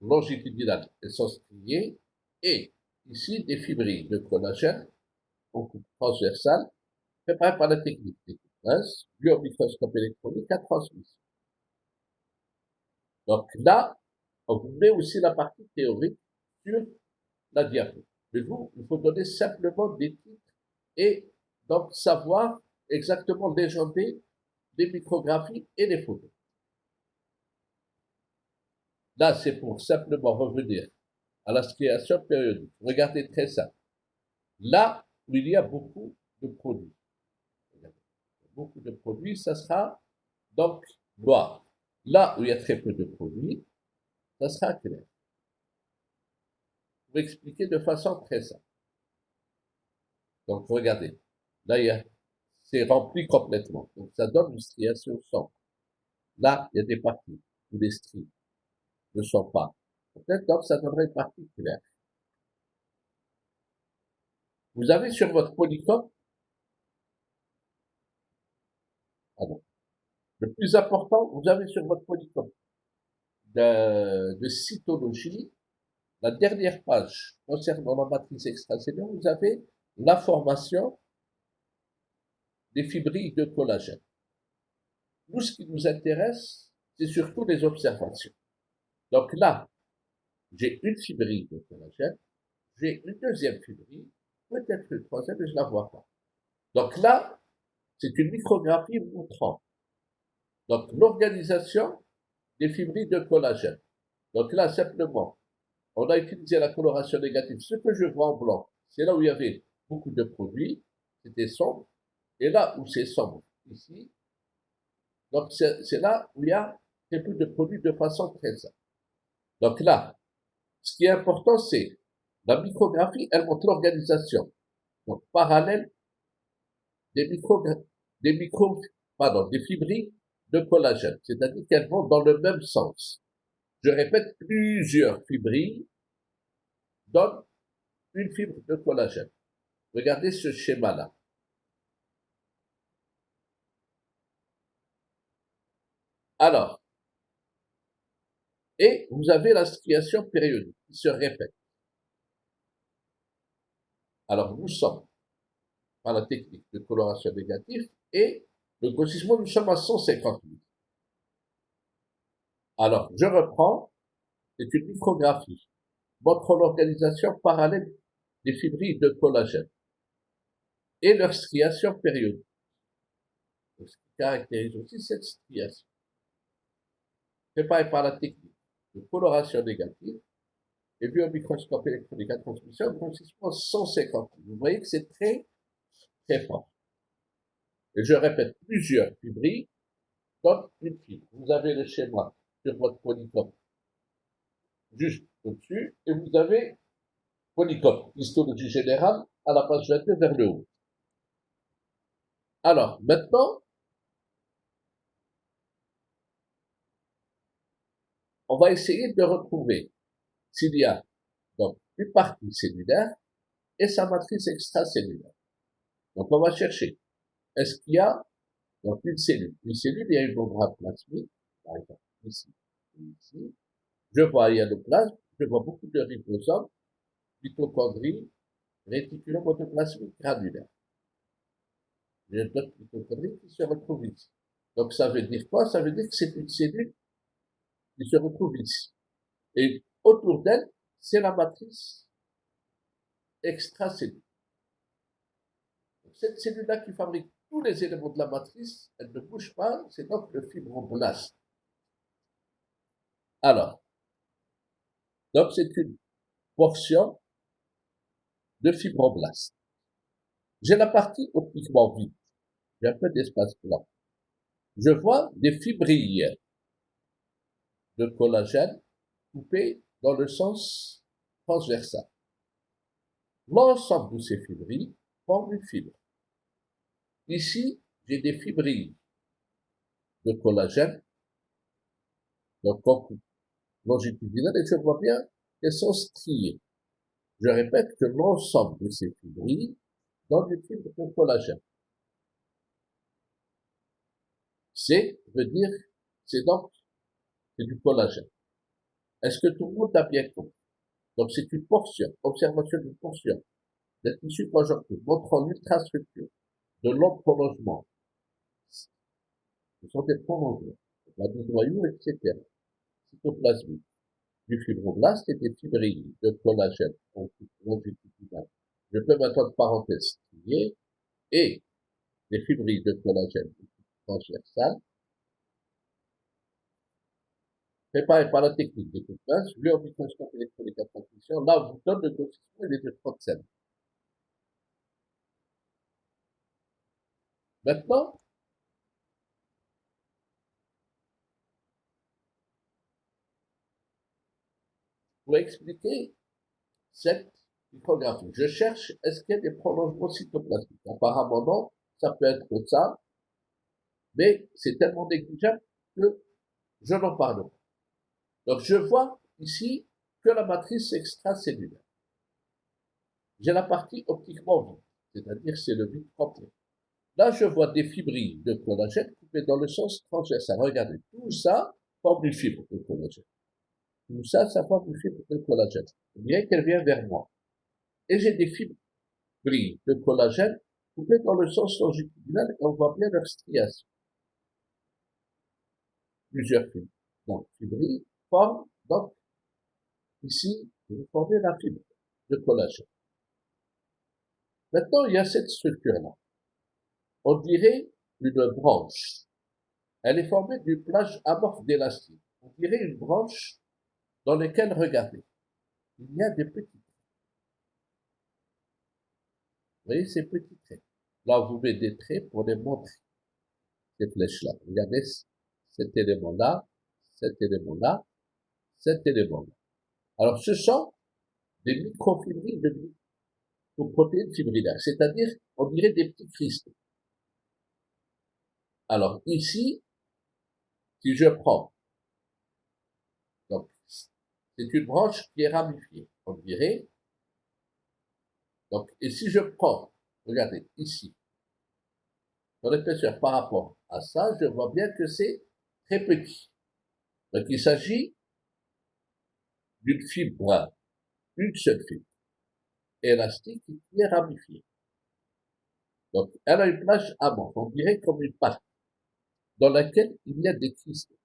longitudinale et sont striées, et ici des fibrilles de collagène en coupe transversale préparées par la technique des coupes vue au microscope électronique à transmission. Donc là, on vous met aussi la partie théorique sur la diapo. Mais vous, il faut donner simplement des titres et donc savoir exactement légender les micrographies et les photos. Là, c'est pour simplement revenir à la striation périodique. Regardez très simple. Là où il y a beaucoup de produits, ça sera donc noir. Là où il y a très peu de produits, ça sera clair. Pour expliquer de façon très simple. Donc, regardez. Là, c'est rempli complètement. Donc, ça donne une striation sombre. Là, il y a des parties où les stries ne sont pas. Peut-être donc ça donnerait une partie claire. Vous avez sur votre polycope, le plus important, vous avez sur votre polycope de cytologie, la dernière page concernant la matrice extracellulaire, vous avez la formation des fibrilles de collagène. Nous, ce qui nous intéresse, c'est surtout les observations. Donc là, j'ai une fibrille de collagène, j'ai une deuxième fibrille, peut-être une troisième, mais je ne la vois pas. Donc là, c'est une micrographie montrant donc l'organisation des fibrilles de collagène. Donc là, simplement, on a utilisé la coloration négative. Ce que je vois en blanc, c'est là où il y avait beaucoup de produits, c'était sombre, et là où c'est sombre, ici, donc c'est là où il y a très peu de produits de façon très simple. Donc là, ce qui est important, c'est la micrographie, elle montre l'organisation. Donc, parallèle des des fibrilles de collagène. C'est-à-dire qu'elles vont dans le même sens. Je répète, plusieurs fibrilles donnent une fibre de collagène. Regardez ce schéma-là. Alors, et vous avez la striation périodique qui se répète. Alors, nous sommes par la technique de coloration négative et le grossissement, nous sommes à 150 000. Alors, je reprends, c'est une micrographie. Montre l'organisation parallèle des fibrilles de collagène et leur striation périodique. Ce qui caractérise aussi cette striation. Préparée par la technique de coloration négative et vue au microscope électronique à transmission, grossissement 150 000. Vous voyez que c'est très, très fort. Et je répète, plusieurs fibrilles donnent une fibre. Vous avez le schéma sur votre polycope juste au-dessus, et vous avez polycope, histologie générale, à la page 22 vers le haut. Alors, maintenant, on va essayer de retrouver s'il y a donc une partie cellulaire et sa matrice extracellulaire. Donc, on va chercher, est-ce qu'il y a donc une cellule? Une cellule, il y a une membrane plasmique, par exemple, ici et ici. Je vois, il y a le plasme, je vois beaucoup de ribosomes, mitochondries, réticulum autoplasmique granulaire. Il y a d'autres mitochondries qui se retrouvent ici. Donc, ça veut dire quoi? Ça veut dire que c'est une cellule qui se retrouve ici. Et autour d'elle, c'est la matrice extracellulaire. Cette cellule-là qui fabrique tous les éléments de la matrice, elle ne bouge pas, c'est donc le fibroblaste. Alors, donc c'est une portion de fibroblaste. J'ai la partie optiquement vide. J'ai un peu d'espace blanc. Je vois des fibrilles de collagène coupées dans le sens transversal. L'ensemble de ces fibrilles forme une fibre. Ici, j'ai des fibrilles de collagène, donc longitudinales, et je vois bien qu'elles sont striées. Je répète que l'ensemble de ces fibrilles donne une fibre de collagène. C veut dire, c'est du collagène. Est-ce que tout le monde a bien compris? Donc c'est une portion, observation d'une portion d'un tissu conjonctif montrant l'ultrastructure de long prolongement. Ce sont des prolongements, la noyau, etc. Cytoplasmique du fibroblaste et des fibrilles de collagène longitudinales. Je peux mettre entre parenthèses striées et des fibrilles de collagène transversales préparées par la technique des coups de pince, vue au microscope électronique à transmission. Là, on vous donne le grossissement, il est de 37. Maintenant, pour expliquer cette micrographie, je cherche, est-ce qu'il y a des prolongements cytoplasmiques? Apparemment non, ça peut être ça, mais c'est tellement négligeable que je n'en parle pas. Donc je vois ici que la matrice extracellulaire. J'ai la partie optiquement vide, c'est-à-dire c'est le vide complet. Là, je vois des fibrilles de collagène coupées dans le sens transversal. Regardez, tout ça forme une fibre de collagène. Tout ça, ça forme une fibre de collagène. Bien qu'elle vient vers moi. Et j'ai des fibrilles de collagène coupées dans le sens longitudinal et on voit bien leur striation. Plusieurs fibres. Donc, fibrilles forment, donc, ici, vous formez la fibre de collagène. Maintenant, il y a cette structure-là. On dirait une branche. Elle est formée d'une plage amorphe d'élastique. On dirait une branche dans laquelle, regardez, il y a des petits traits. Vous voyez ces petits traits? Là, vous mettez des traits pour les montrer, ces flèches-là. Regardez cet élément-là, cet élément-là, cet élément-là. Alors, ce sont des microfibrilles de protéines fibrillaires, c'est-à-dire, on dirait des petits cristaux. Alors, ici, si je prends, donc, c'est une branche qui est ramifiée, on dirait. Donc, et si je prends, regardez, ici, mon épaisseur par rapport à ça, je vois bien que c'est très petit. Donc, il s'agit d'une fibre, une seule fibre, élastique qui est ramifiée. Donc, elle a une plage amorphe, on dirait comme une pâte, dans laquelle il y a des cristaux.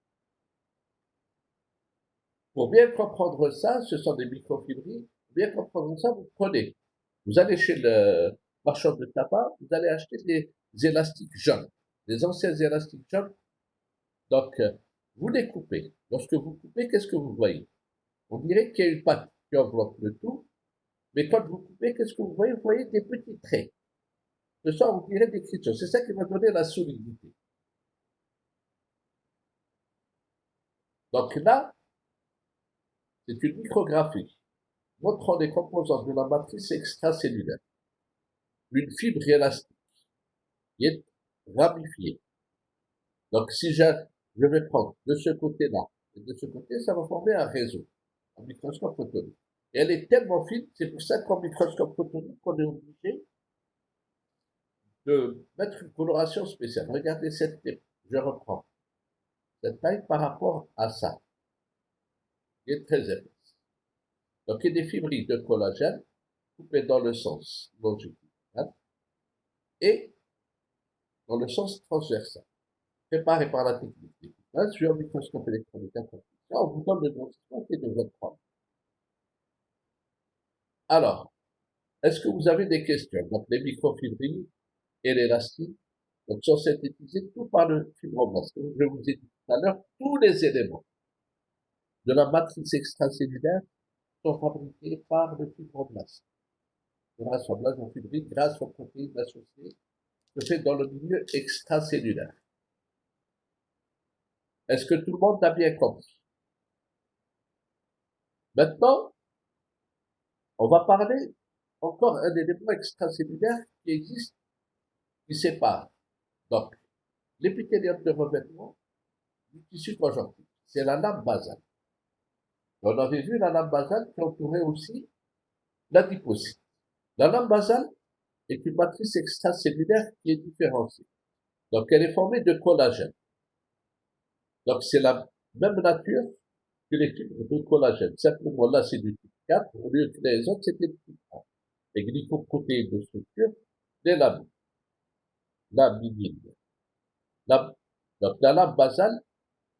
Pour bien comprendre ça, ce sont des microfibrilles. Pour bien comprendre ça, vous allez chez le marchand de tabac, vous allez acheter des élastiques jaunes, des anciens élastiques jaunes. Donc, vous les coupez. Lorsque vous coupez, qu'est-ce que vous voyez? On dirait qu'il y a une pâte qui enveloppe le tout, mais quand vous coupez, qu'est-ce que vous voyez? Vous voyez des petits traits. Ce sont, on dirait, des cristaux. C'est ça qui va donner la solidité. Donc là, c'est une micrographie montrant les composantes de la matrice extracellulaire. Une fibre élastique qui est ramifiée. Donc si je vais prendre de ce côté-là et de ce côté, ça va former un réseau, un microscope photonique. Et elle est tellement fine, c'est pour ça qu'en microscope photonique, on est obligé de mettre une coloration spéciale. Regardez cette taille, je reprends. Cette taille par rapport à ça, qui est très épaisse. Donc il y a des fibrilles de collagène coupées dans le sens longitudinal et dans le sens transversal, préparées par la technique découpage sur un microscope électronique intraoptique. On vous donne le grossissement qui est de 23. Alors, est-ce que vous avez des questions? Donc, les microfibrilles et l'élastique sont synthétisés tout par le fibroblast. Comme je vous ai dit tout à l'heure, tous les éléments de la matrice extracellulaire sont fabriqués par le fibroblast. Le rassemblage en fibrilles grâce aux protéines associées se fait dans le milieu extracellulaire. Est-ce que tout le monde a bien compris? Maintenant, on va parler encore un élément extracellulaire qui existe, qui sépare. Donc, l'épithélium de revêtement du tissu conjonctif. C'est la lame basale. On avait vu la lame basale qui entourait aussi l'adipocyte. La lame basale est une matrice extracellulaire qui est différenciée. Donc, elle est formée de collagène. Donc, c'est la même nature que les fibres de collagène. Simplement, là, c'est du type 4. Au lieu que les autres, c'était du type 1. Les glycoprotéines de structure, des lames. Laminine. Donc, la lame basale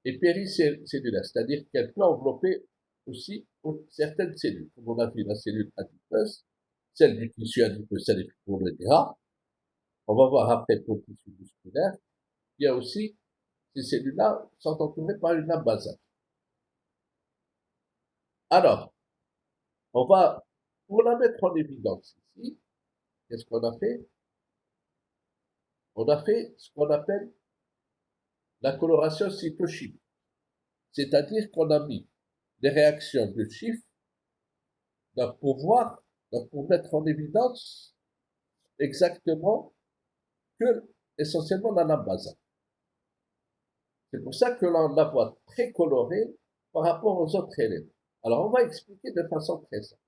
est péricellulaire, c'est-à-dire qu'elle peut envelopper aussi certaines cellules, comme on a vu la cellule adipeuse, celle du tissu adipeux, celle pour le gras. On va voir après pour le tissu musculaire. Il y a aussi, ces cellules-là sont entourées par une lame basale. Alors, on va, pour la mettre en évidence ici, qu'est-ce qu'on a fait? On a fait ce qu'on appelle la coloration cytochimique. C'est-à-dire qu'on a mis des réactions de chiffres pour mettre en évidence exactement que essentiellement la lame basale. C'est pour ça que l'on la voit très colorée par rapport aux autres éléments. Alors on va expliquer de façon très simple.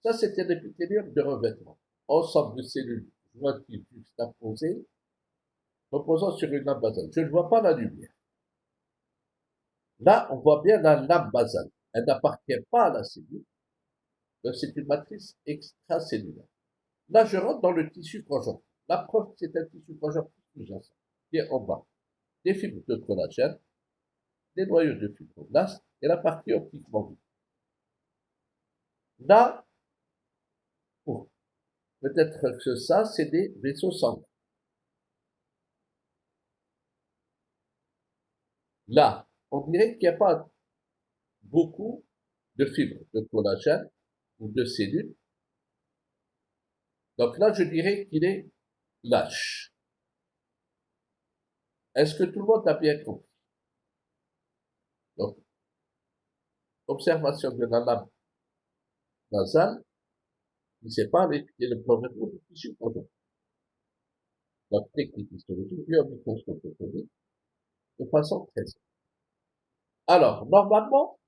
Ça c'était l'épithélium de revêtement. Ensemble de cellules jointives juxtaposées reposant sur une lame basale. Je ne vois pas la lumière. Là, on voit bien la lame basale. Elle n'appartient pas à la cellule. Donc c'est une matrice extracellulaire. Là, je rentre dans le tissu conjonctif. La preuve que c'est un tissu conjonctif sous-jacent, qui est en bas. Des fibres de collagène, des noyaux de fibroblastes et la partie optiquement vue. Là, peut-être que ça, c'est des vaisseaux sanguins. Là, on dirait qu'il n'y a pas beaucoup de fibres de collagène ou de cellules. Donc là, je dirais qu'il est lâche. Est-ce que tout le monde a bien compris? Donc, observation de la lame nasale, qui sépare le provêtement du tissu conjonctif. Donc, technique histologique vue en microscope photonique de façon très simple. Alors, normalement,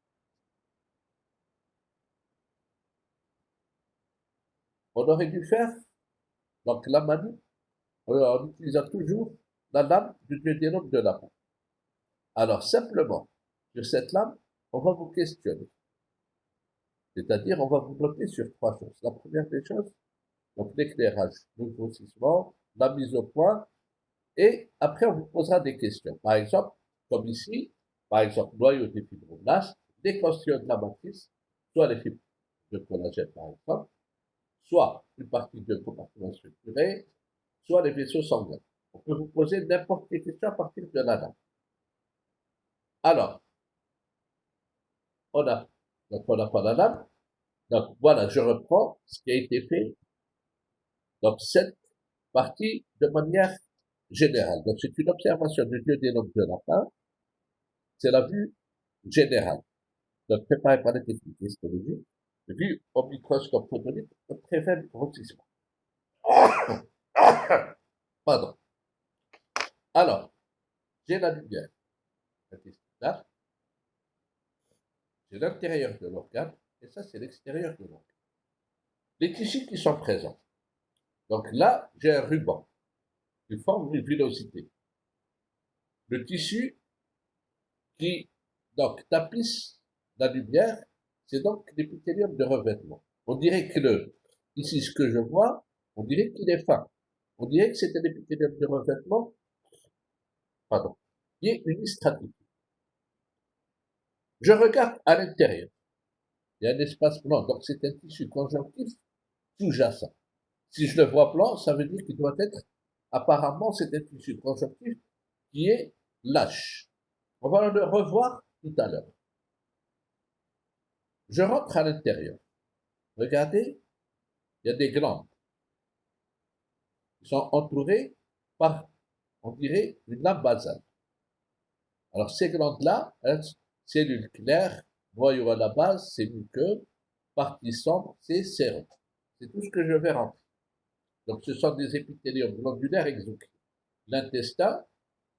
on aurait dû faire donc la manip en utilisant toujours la lame du duodénum de la main. Alors, simplement, sur cette lame, on va vous questionner. C'est-à-dire, on va vous noter sur trois choses. La première des choses, donc l'éclairage, le grossissement la mise au point, et après on vous posera des questions. Par exemple, comme ici, par exemple, noyau des fibroblastes, l'équation de la matrice, soit les fibres de collagène par exemple, soit une partie de compartiment structuré, soit les vaisseaux sanguins. On peut vous poser n'importe quelle question à partir de la date. Alors, on a pas la date. Donc voilà, je reprends ce qui a été fait dans cette partie de manière générale. Donc c'est une observation du dieu des nombres de lapin, c'est la vue générale. Donc préparée par la technique histologique, vue au microscope photonique au très faible grossissement. Pardon. Alors, j'ai la lumière intestinale, j'ai l'intérieur de l'organe, et ça c'est l'extérieur de l'organe. Les tissus qui sont présents. Donc là, j'ai un ruban qui forme une villosité. Le tissu qui donc tapisse la lumière, c'est donc l'épithélium de revêtement. On dirait que ici ce que je vois, on dirait qu'il est fin. On dirait que c'est un épithélium de revêtement, pardon, qui est unistratifié. Je regarde à l'intérieur. Il y a un espace blanc, donc c'est un tissu conjonctif sous-jacent. Si je le vois blanc, ça veut dire qu'il doit être, apparemment, c'est un tissu conjonctif qui est lâche. On va le revoir tout à l'heure. Je rentre à l'intérieur. Regardez, il y a des glandes qui sont entourées par, on dirait, une lame basale. Alors ces glandes-là, cellules claires, noyau à la base, c'est muqueux, partie sombre, c'est sérum. C'est tout ce que je vais rentrer. Donc ce sont des épithéliums glandulaires exocrines. L'intestin,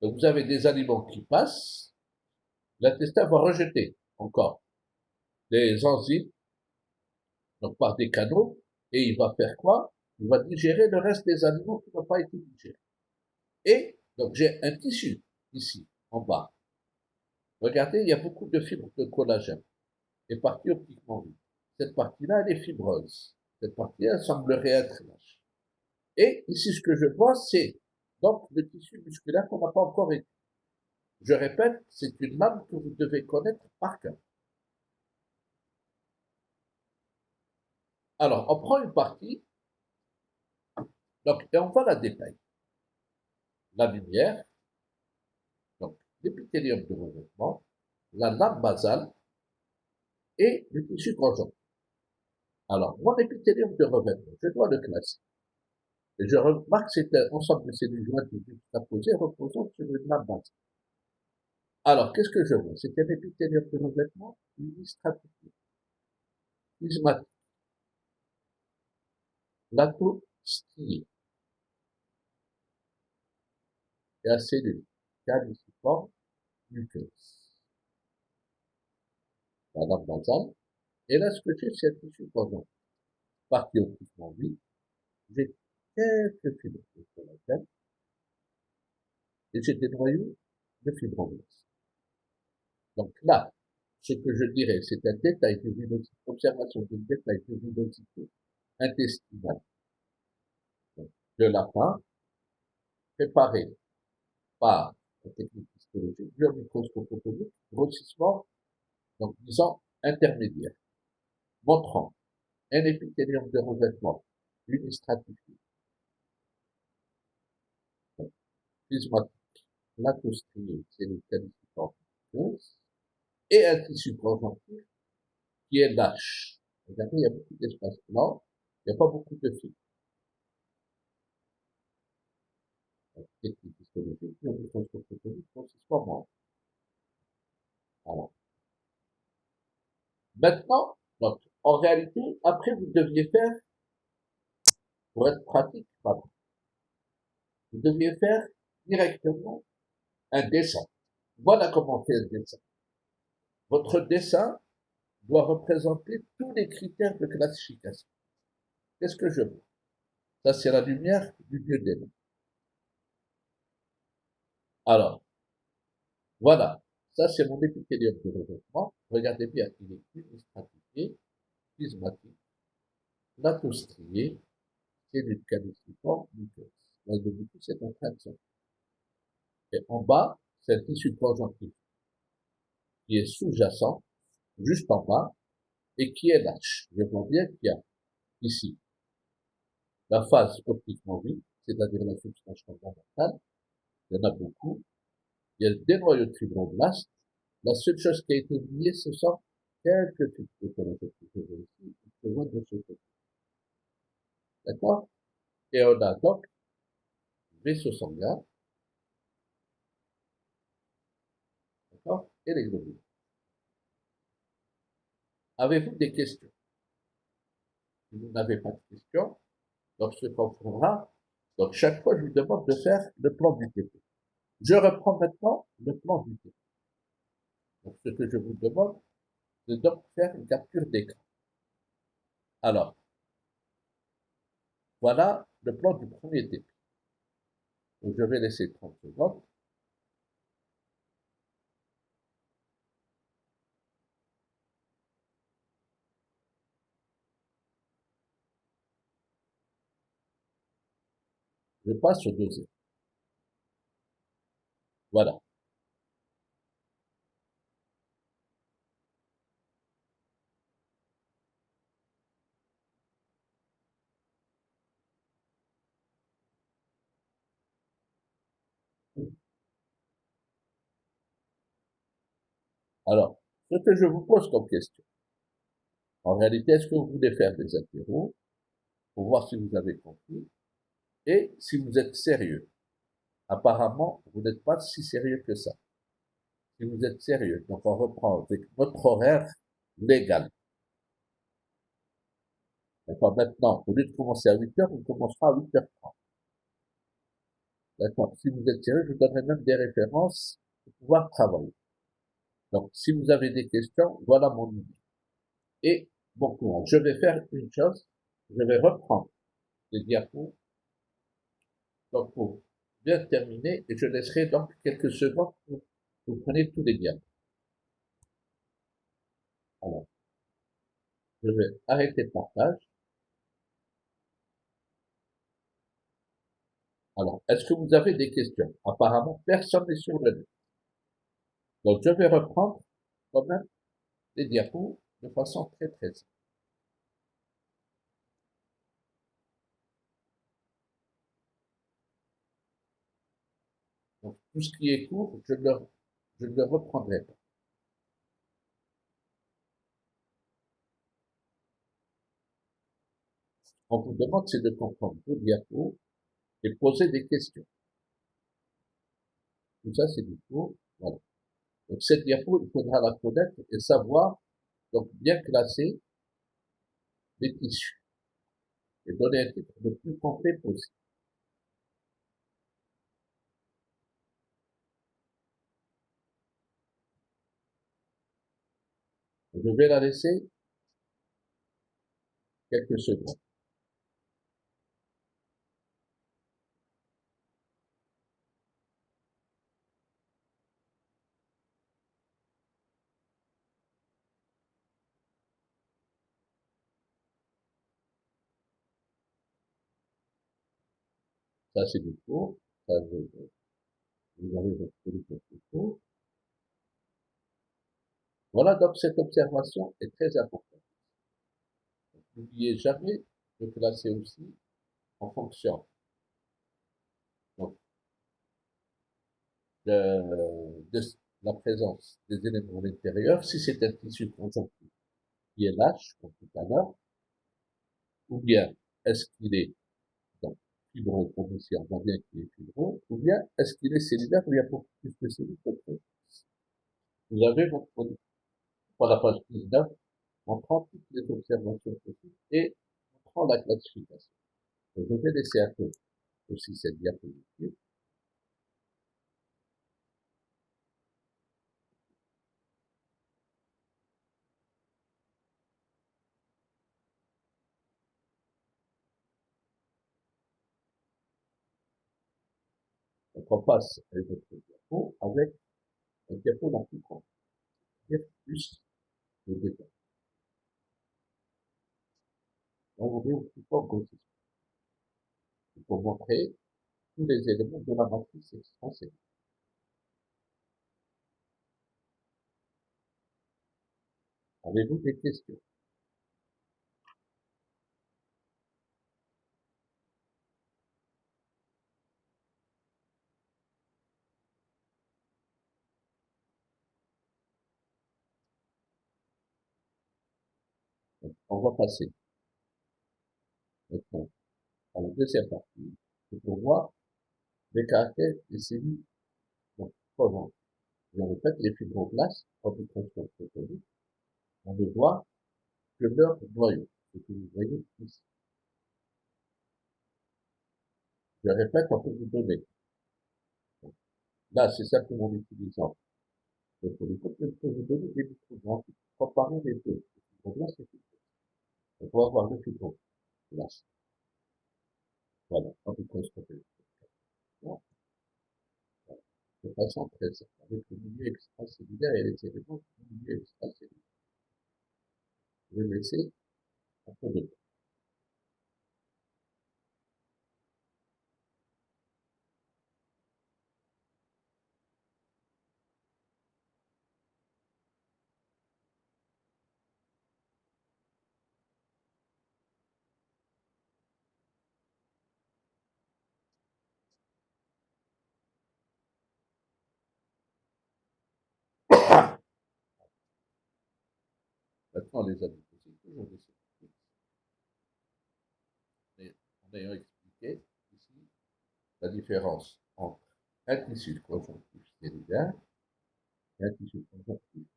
donc vous avez des aliments qui passent, l'intestin va rejeter encore des enzymes, donc par des canaux, et il va faire quoi? Il va digérer le reste des aliments qui n'ont pas été digérés. Et donc j'ai un tissu ici, en bas. Regardez, il y a beaucoup de fibres de collagène, et partie optiquement vue. Cette partie-là, elle est fibreuse. Cette partie-là semblerait être lâche. Et ici, ce que je vois, c'est donc le tissu musculaire qu'on n'a pas encore étudié. Je répète, c'est une lame que vous devez connaître par cœur. Alors, on prend une partie, donc, et on va la détailler. La lumière, donc l'épithélium de revêtement, la lame basale et le tissu conjonctif. Alors, mon épithélium de revêtement, je dois le classer. Et je remarque que c'est un ensemble de cellules jointes juxtaposées reposant sur une lame basale. Alors, qu'est-ce que je vois? C'est un épithélium de revêtement unistratifié, prismatique, lato-strié, et à cellules caliciformes muqueuses. La lame basale. Et là, ce que j'ai, c'est un tissu conjonctif. Partie optiquement vue, j'ai quelques fibres de collagène et j'ai des noyaux de fibroblastes. Donc là, ce que je dirais, c'est un détail de villosité, observation d'un détail de villosité intestinale de lapin, préparé par la technique histologique, biomicroscope photonique, grossissement, donc disons intermédiaire, montrant un épithélium de revêtement unistratifié, prismatique, lato-strié, c'est le caliciforme, et un tissu conjonctif qui est lâche. Regardez, il y a beaucoup d'espace blanc, il n'y a pas beaucoup de fibres. Technique histologique, biomicroscope photonique, grossissement moins. Voilà. Maintenant, donc, en réalité, après, vous deviez faire, pour être pratique, pardon, vous deviez faire directement un dessin. Voilà comment on fait un dessin. Votre dessin doit représenter tous les critères de classification. Qu'est-ce que je veux? Ça, c'est la lumière du dieu des noms. Alors, voilà. Ça, c'est mon épithélium de revêtement. Regardez bien, il est unistratifié, prismatique, lato-strié, cellules caliciformes, muqueuses. L'os de l'utérus est en train de sortir. Et en bas, c'est le tissu conjonctif qui est sous-jacent, juste en bas, et qui est lâche. Je vois bien qu'il y a ici la phase optiquement vide, c'est-à-dire la substance fondamentale, il y en a beaucoup. Il y a des noyaux de fibroblastes. La seule chose qui a été oubliée, ce sont quelques fibres de collagène que je vois ici, que je vois de ce côté. D'accord? Et on a donc vaisseau sanguin, d'accord? Et les globules. Avez-vous des questions? Si vous n'avez pas de questions, donc ce qu'on fera, donc chaque fois, je vous demande de faire le plan du TP. Je reprends maintenant le plan du TP. Donc ce que je vous demande, c'est donc faire une capture d'écran. Alors, voilà le plan du premier TP. Donc je vais laisser 30 secondes. Je passe au deuxième. Voilà. Alors, ce que je vous pose comme question, en réalité, est-ce que vous voulez faire des interros pour voir si vous avez compris et si vous êtes sérieux? Apparemment, vous n'êtes pas si sérieux que ça. Si vous êtes sérieux, donc on reprend avec notre horaire légal. D'accord? Maintenant, au lieu de commencer à 8 heures, on commencera à 8h30. D'accord? Si vous êtes sérieux, je vous donnerai même des références pour pouvoir travailler. Donc, si vous avez des questions, voilà mon idée. Et bon courage. Je vais faire une chose, je vais reprendre les diapos, donc pour bien terminer, et je laisserai donc quelques secondes pour que vous preniez tous les diapos. Alors, je vais arrêter le partage. Alors, est-ce que vous avez des questions? Apparemment, personne n'est sur le net. Donc, je vais reprendre quand même les diapos de façon très très simple. Donc, tout ce qui est court, je ne le reprendrai pas. Ce qu'on vous demande, c'est de comprendre vos diapos et poser des questions. Tout ça, c'est du cours. Voilà. Donc, cette diapo, il faudra la connaître et savoir, donc, bien classer les tissus et donner un titre le plus complet possible. Je vais la laisser quelques secondes. Ça, c'est du cours. Ça, vous avez votre politique du cours. Voilà, donc cette observation est très importante. N'oubliez jamais de classer aussi en fonction donc, de la présence des éléments à l'intérieur, si c'est un tissu conjonctif qui est lâche, comme tout à l'heure, ou bien est-ce qu'il est donc fibreux, comme ici on voit bien qu'il est fibreux, ou bien est-ce qu'il est cellulaire, ou il y a beaucoup plus de cellules qu'autre chose. Vous avez votre produit. Pour la page 19, on prend toutes les observations possibles et on prend la classification. Donc, je vais laisser un peu aussi cette diapositive. Donc, on passe à une autre diapo avec un diapo la plus grande, plus de détails. Donc, on est un petit peu en grossissement. Il faut montrer tous les éléments de la matrice extransèche. Avez-vous des questions? On va passer maintenant à la deuxième partie, c'est pour voir les caractères des cellules. Donc, comment? Je répète, les fibroblastes, en microscope photonique, on ne voit que leur noyau, ce que vous voyez ici. Je répète, on peut vous donner. Là, c'est simplement l'utilisant de polycope, je peux vous donner des microgrammes, comparer les deux, le fibroblaste et le fibroblaste. On va avoir le fibroblaste. Voilà, en microscope électron. De façon très simple, avec le milieu extracellulaire et les éléments du milieu extracellulaire. Je vais laisser un peu de temps. Maintenant, les amis, c'est toujours des scientifiques. Mais en ayant expliqué ici la différence entre un tissu conjonctif cellulaire et un tissu conjonctif.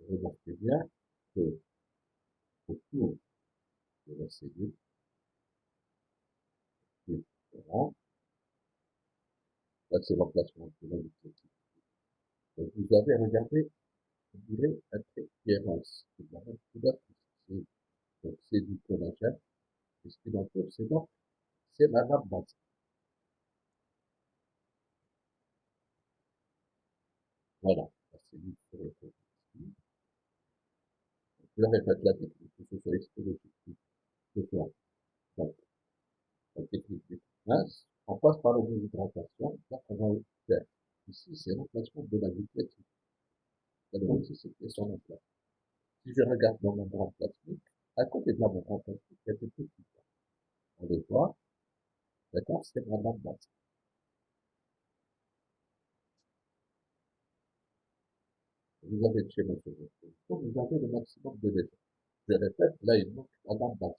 Remarquez bien que autour de la cellule, qui est différent, là c'est l'emplacement de la nucléotide. Donc vous avez regardé, je dirais, un trait qui est mince. C'est de la même couleur que c'est. Donc c'est du collagène. Et ce qu'il en faut, c'est donc, c'est la nappe basale. Voilà, la cellule se retrouve ici. Je répète la technique, que ce soit histologique, que ce soit donc, la technique des minces, on passe par la déshydratation, là on va faire. Ici, c'est l'emplacement de la nucléotide. Alors ici, c'est son emplacement. Si je regarde dans mon membrane plasmique, à côté de la membrane plasmique, il y a des petits points. On les voit, d'accord, c'est vraiment base. Vous avez le schéma sur votre téléphone, vous avez le maximum de détails. Je répète, là, il manque la dame base.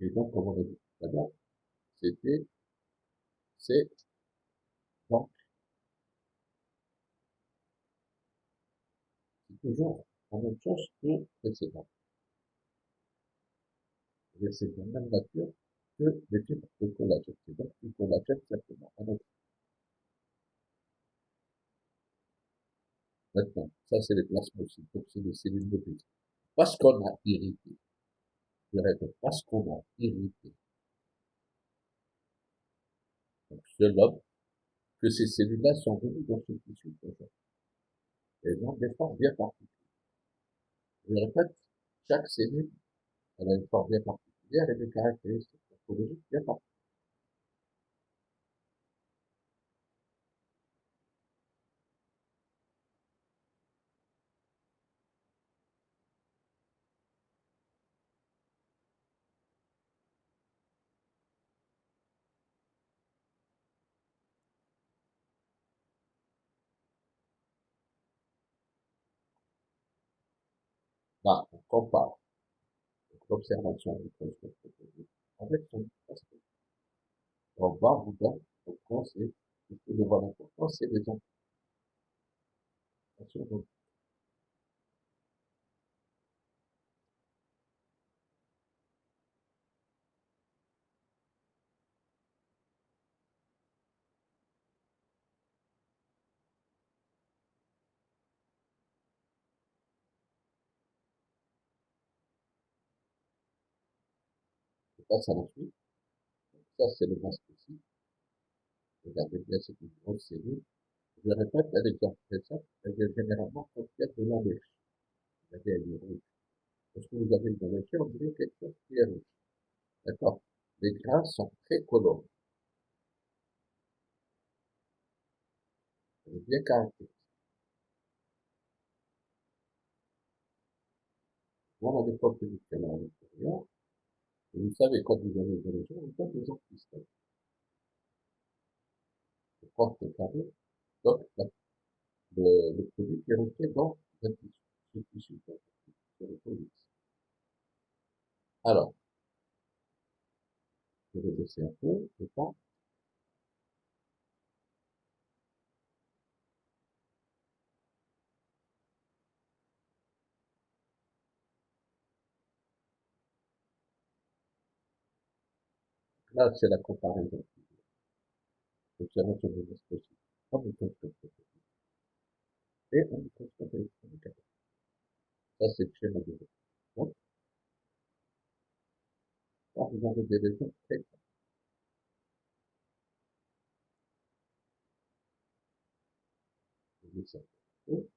Et donc, comme on a dit tout à l'heure, c'était, c'est, donc, c'est toujours la même chose que précédent. Et c'est de la même nature que les fibres de collagène. C'est donc du collagène simplement. Alors, maintenant, ça, c'est les plasmocytes, donc c'est les cellules mobiles. Parce qu'on a irrité, je répète, parce qu'on a irrité, donc, ce lobe, que ces cellules-là sont venues dans ce tissu conjoint. Elles ont des formes bien particulières. Je répète, chaque cellule, elle a une forme bien particulière et des caractéristiques morphologiques bien particulières. Là, on compare l'observation du microscope avec son microscope. On va vous donner, donc, c'est, ce que le voilà important, c'est les observations. passe à la suite. Ça, c'est le mastocyte. Regardez bien, c'est une grosse cellule. Je répète, un exemple très simple, elle est généralement contiennent de la lèche. Regardez, elle est rouge. Lorsque vous avez une lèche, on dirait quelque chose qui est rouge. D'accord? Les grains sont très colorés. Elle est bien caractérisée. Voilà les codes médicaments à l'intérieur. Et vous savez, quand vous avez une lèche, vous faites des antihistamines. Le corps est carré, donc le produit qui est resté dans un tissu. Ce tissu, c'est le produit. Alors, je vais laisser un peu de temps. Là, c'est la comparaison. L'observation de l'espèce en microscope et en microscope électronique. Ça, c'est le schéma de l'eau. Donc, là, vous avez des lésions très grandes. Vous laissez un peu.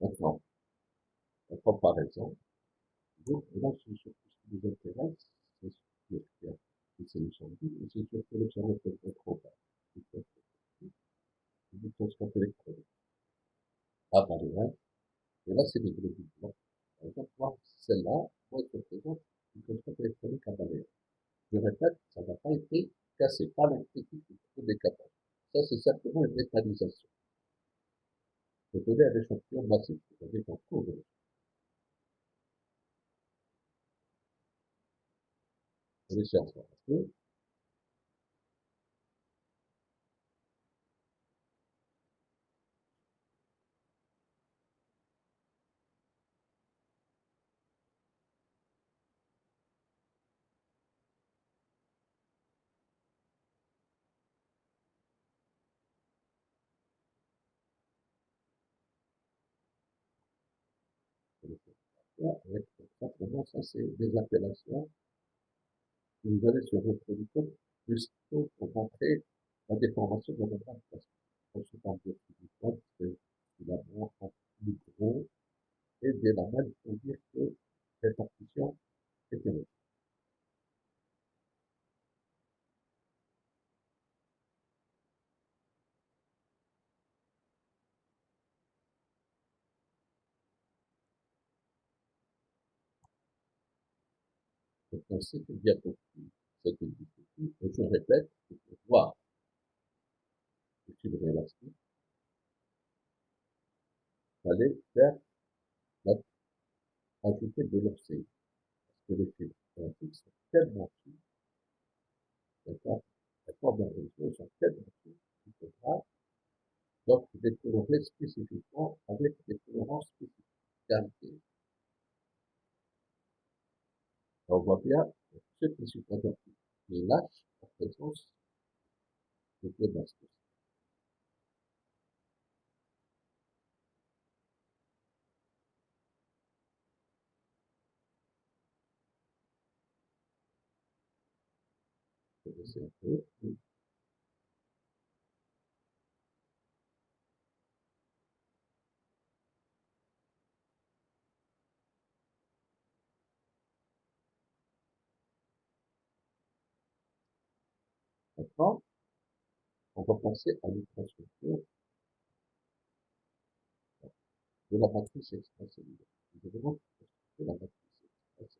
Maintenant, la comparaison. Donc, là, c'est surtout ce qui nous intéresse, c'est ce qui est clair. Et c'est le champ et c'est surtout l'observation microscope. Le microscope électronique. Ah, par exemple, et là, c'est des globules blancs. Par exemple, moi, celle-là, moi, je présente une microscope électronique à balai. Je répète, ça n'a pas été cassé, pas l'esthétique du décapage. Ça, c'est simplement une métallisation. Je connais un échantillon massif, c'est-à-dire qu'en cours de recherche un peu. Avec simplement, ça, c'est des appellations. Vous allez sur votre éditeur, juste pour montrer la déformation de la membrane plastique. On se parle de c'est d'abord en plus gros et des lamelles pour dire que répartition est terrible. Donc, c'est une diapositive. C'est une diapositive. Et je répète, pour voir le fil élastique, il fallait faire la, ajouter de l'oxyde. Parce que les fils élastiques sont tellement fines, d'accord? D'accord, dans les choses sont tellement fines qu'il faudra donc les colorer spécifiquement avec des colorants spécifiques. Qualité. On voit bien ce qui se présente qui lâche en présence de deux masques. Je vais essayer un peu. Maintenant, on va passer à l'infrastructure de la matrice extracellulaire. Je vais donc de la matrice extracellulaire.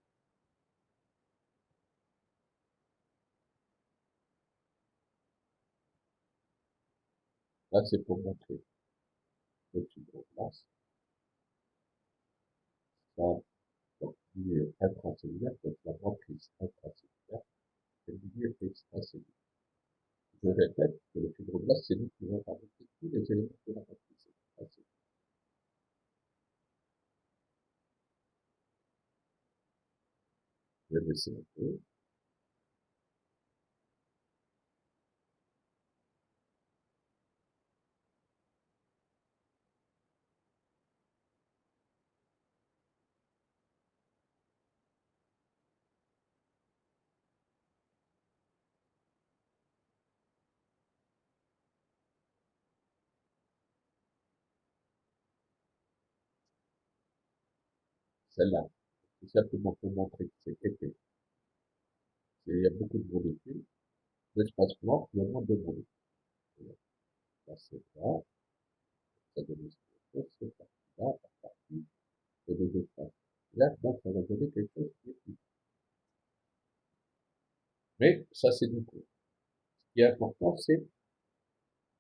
Là, c'est pour montrer le fibroblast. Ça, donc, milieu intracellulaire, donc la matrice intracellulaire, et le milieu extracellulaire. Je répète que le fibroblast, c'est lui qui va fabriquer tous les éléments de la matrice extracellulaire. Je vais laisser un peu. celle-là. C'est simplement pour montrer que c'est épais. Il y a beaucoup de molécules. L'espace blanc, il y a moins de molécules. Là, c'est là, ça donne cette partie-là, la partie, et les espaces. Là, donc, ça va donner quelque chose qui est plus. Mais ça, c'est du coup. Ce qui est important, c'est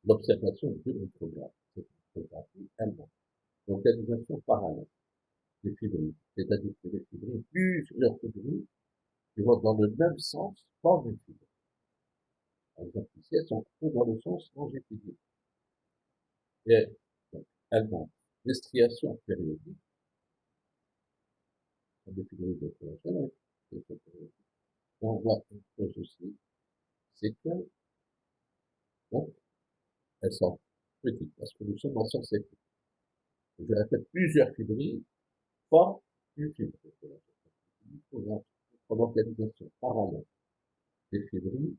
l'observation du microgramme. Cette micrographie allemande. L'organisation parallèle des fibrines. C'est-à-dire que les fibrines, plusieurs fibrines, qui vont dans le même sens, forment une fibrine. Par exemple, ici, elles sont plutôt dans le sens longitudinal. Et, donc, allemande. Les striations périodiques, des fibrines de collagène, et on voit une chose aussi, c'est que, donc, elles sont petites, parce que nous sommes en sens équipe. Je répète, plusieurs fibrines forment une fibrine de collagène. Il faut l'organisation parallèle des fibrines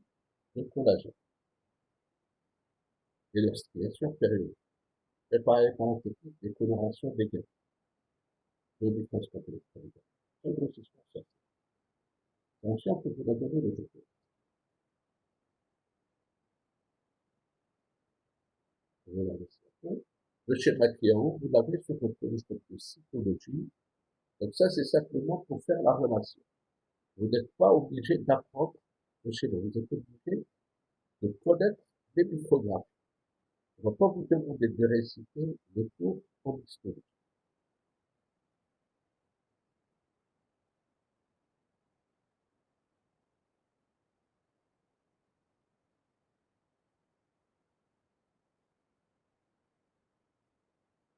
de collagène et leur striation périodique. Préparée par la technique des colorations des gains de microscope électronique. Un grossissement ça. Conscient que vous la donnez le jeu. Je vais la laisser un peu. Le schéma qui est en haut, vous l'avez sur votre liste de cytologie. Donc ça, c'est simplement pour faire la relation. Vous n'êtes pas obligé d'apprendre le schéma. Vous êtes obligé de connaître les microgrammes. On ne va pas vous demander de réciter le cours en histologie.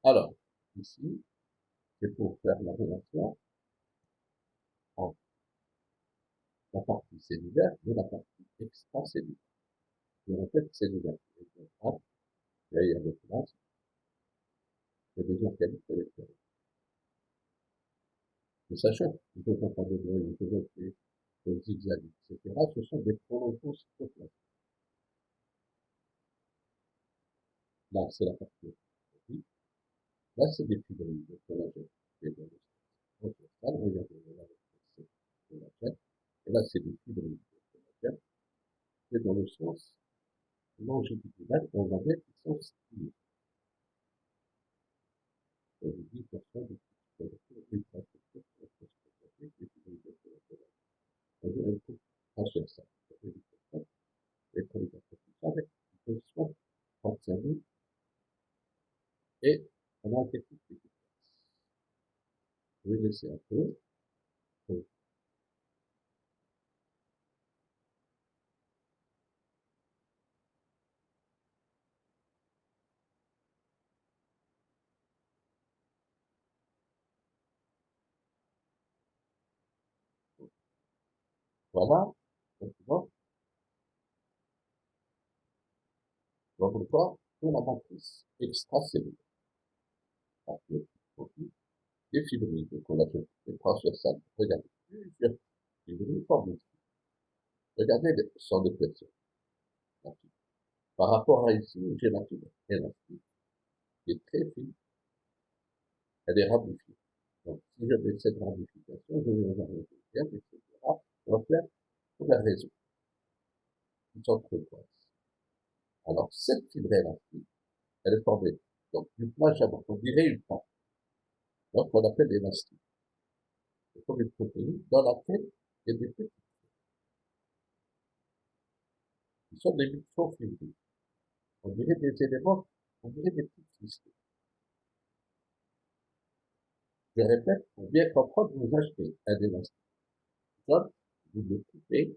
Alors, ici, c'est pour faire la relation entre la partie cellulaire de la partie extracellulaire. Je répète, cellulaire. Là, il y a des places, il y a des organismes électroniques. Mais sachant que je ne peux pas de bruit, je veux que les zigzags, etc., ce sont des prolongements cytoplasmiques. Là, c'est la partie extracellulière. Là, c'est des fibrines de collagène. Regardez, là, c'est collagène. Et là, c'est des fibrines de collagène. Et dans le sens longitudinal, on va mettre qu'ils sont stimulés. Donc, 10% de ultrastructure macroscopique des fibrines de collagène. On dirait une coupe transversale. Ça fait 10%. Et pour les applications avec une position observée et on a un technique efficace. Je vais laisser un peu. Donc, voilà. Maintenant, on va voir pour la matrice extracellulaire. Des fibrines de collagène et transversales. Regardez, plusieurs fibrines forment une fibre. Regardez son épaisseur. Par rapport à ici, où j'ai la fibre élastique, qui est très fine, elle est ramifiée. Donc, si je mets cette ramification, je vais avoir le deuxième, etc. On va faire pour la raison. Ils sont très proches. Alors, cette fibre élastique, elle est formée, donc, du plage avant. On dirait une pâte. Donc, on appelle l'élastique. C'est comme une protéine dans laquelle il y a des petits. Ils sont des microfibrines. On dirait des éléments, on dirait des petits cristaux. Je répète, pour bien comprendre, vous achetez un élastique. Comme vous le coupez,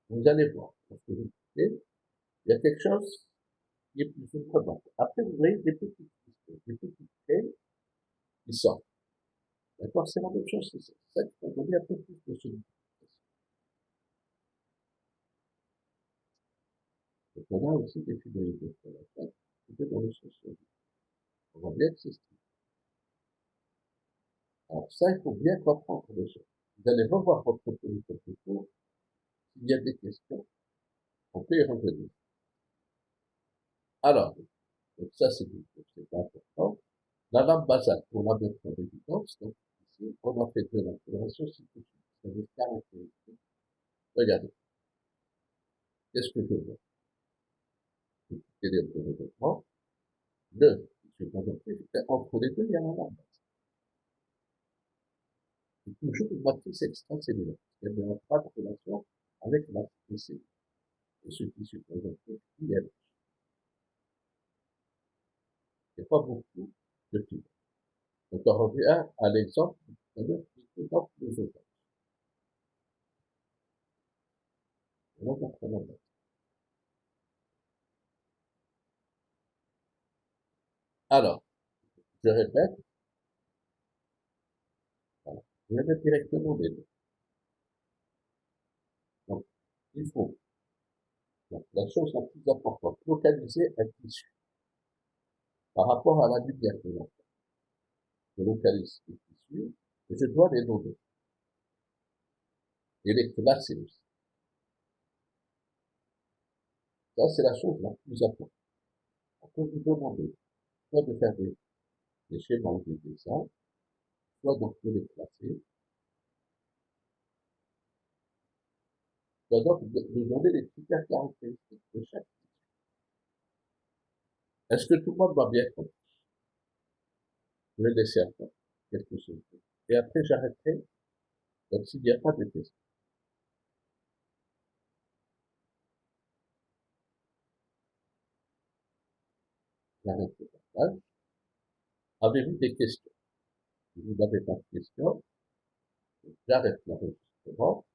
vous allez voir. Parce que vous coupez, il y a quelque chose qui est plus surprenant. Après, vous voyez des petits cristaux, des petits traits qui sortent. D'accord? C'est la même chose, c'est ça qui va donner un peu plus de signification. Donc, on a aussi des fibrines de collagène qui étaient dans le sens. On voit bien que c'est stylé. Alors ça, il faut bien comprendre les choses. Vous allez revoir votre politique de cours. S'il y a des questions, on peut y revenir. Alors, donc ça c'est pas important. La lame basale, pour la mettre en évidence, donc ici, on a fait de l'accélération cyclique, c'est-à-dire caractéristique. Regardez, qu'est-ce que je veux? C'est le développement. Le, je vais entre les deux, il y a un arbre. C'est toujours une matrice extracellulaire. Il y a pas de relation avec la TC. Et ce qui se présente il n'y a pas beaucoup de fibres. Donc, on revient à l'exemple, c'est-à-dire l'exemple des autres. Alors, je répète, voilà. Je vais mettre directement les deux. Donc, il faut, donc, la chose la plus importante, localiser un tissu par rapport à la lumière que l'on fait. Je localise les tissus et je dois les nommer et les classer aussi. Ça, c'est la chose la plus importante. On peut vous demander soit de faire des schémas ou des dessins, soit donc de les classer, soit donc de donner les critères caractéristiques de chaque. Est-ce que tout le monde va bien comprendre? Je vais laisser après quelque chose. Et après, j'arrêterai, donc s'il n'y a pas de questions. J'arrête le partage. Avez-vous des questions? Si vous n'avez pas de questions, j'arrête l'enregistrement.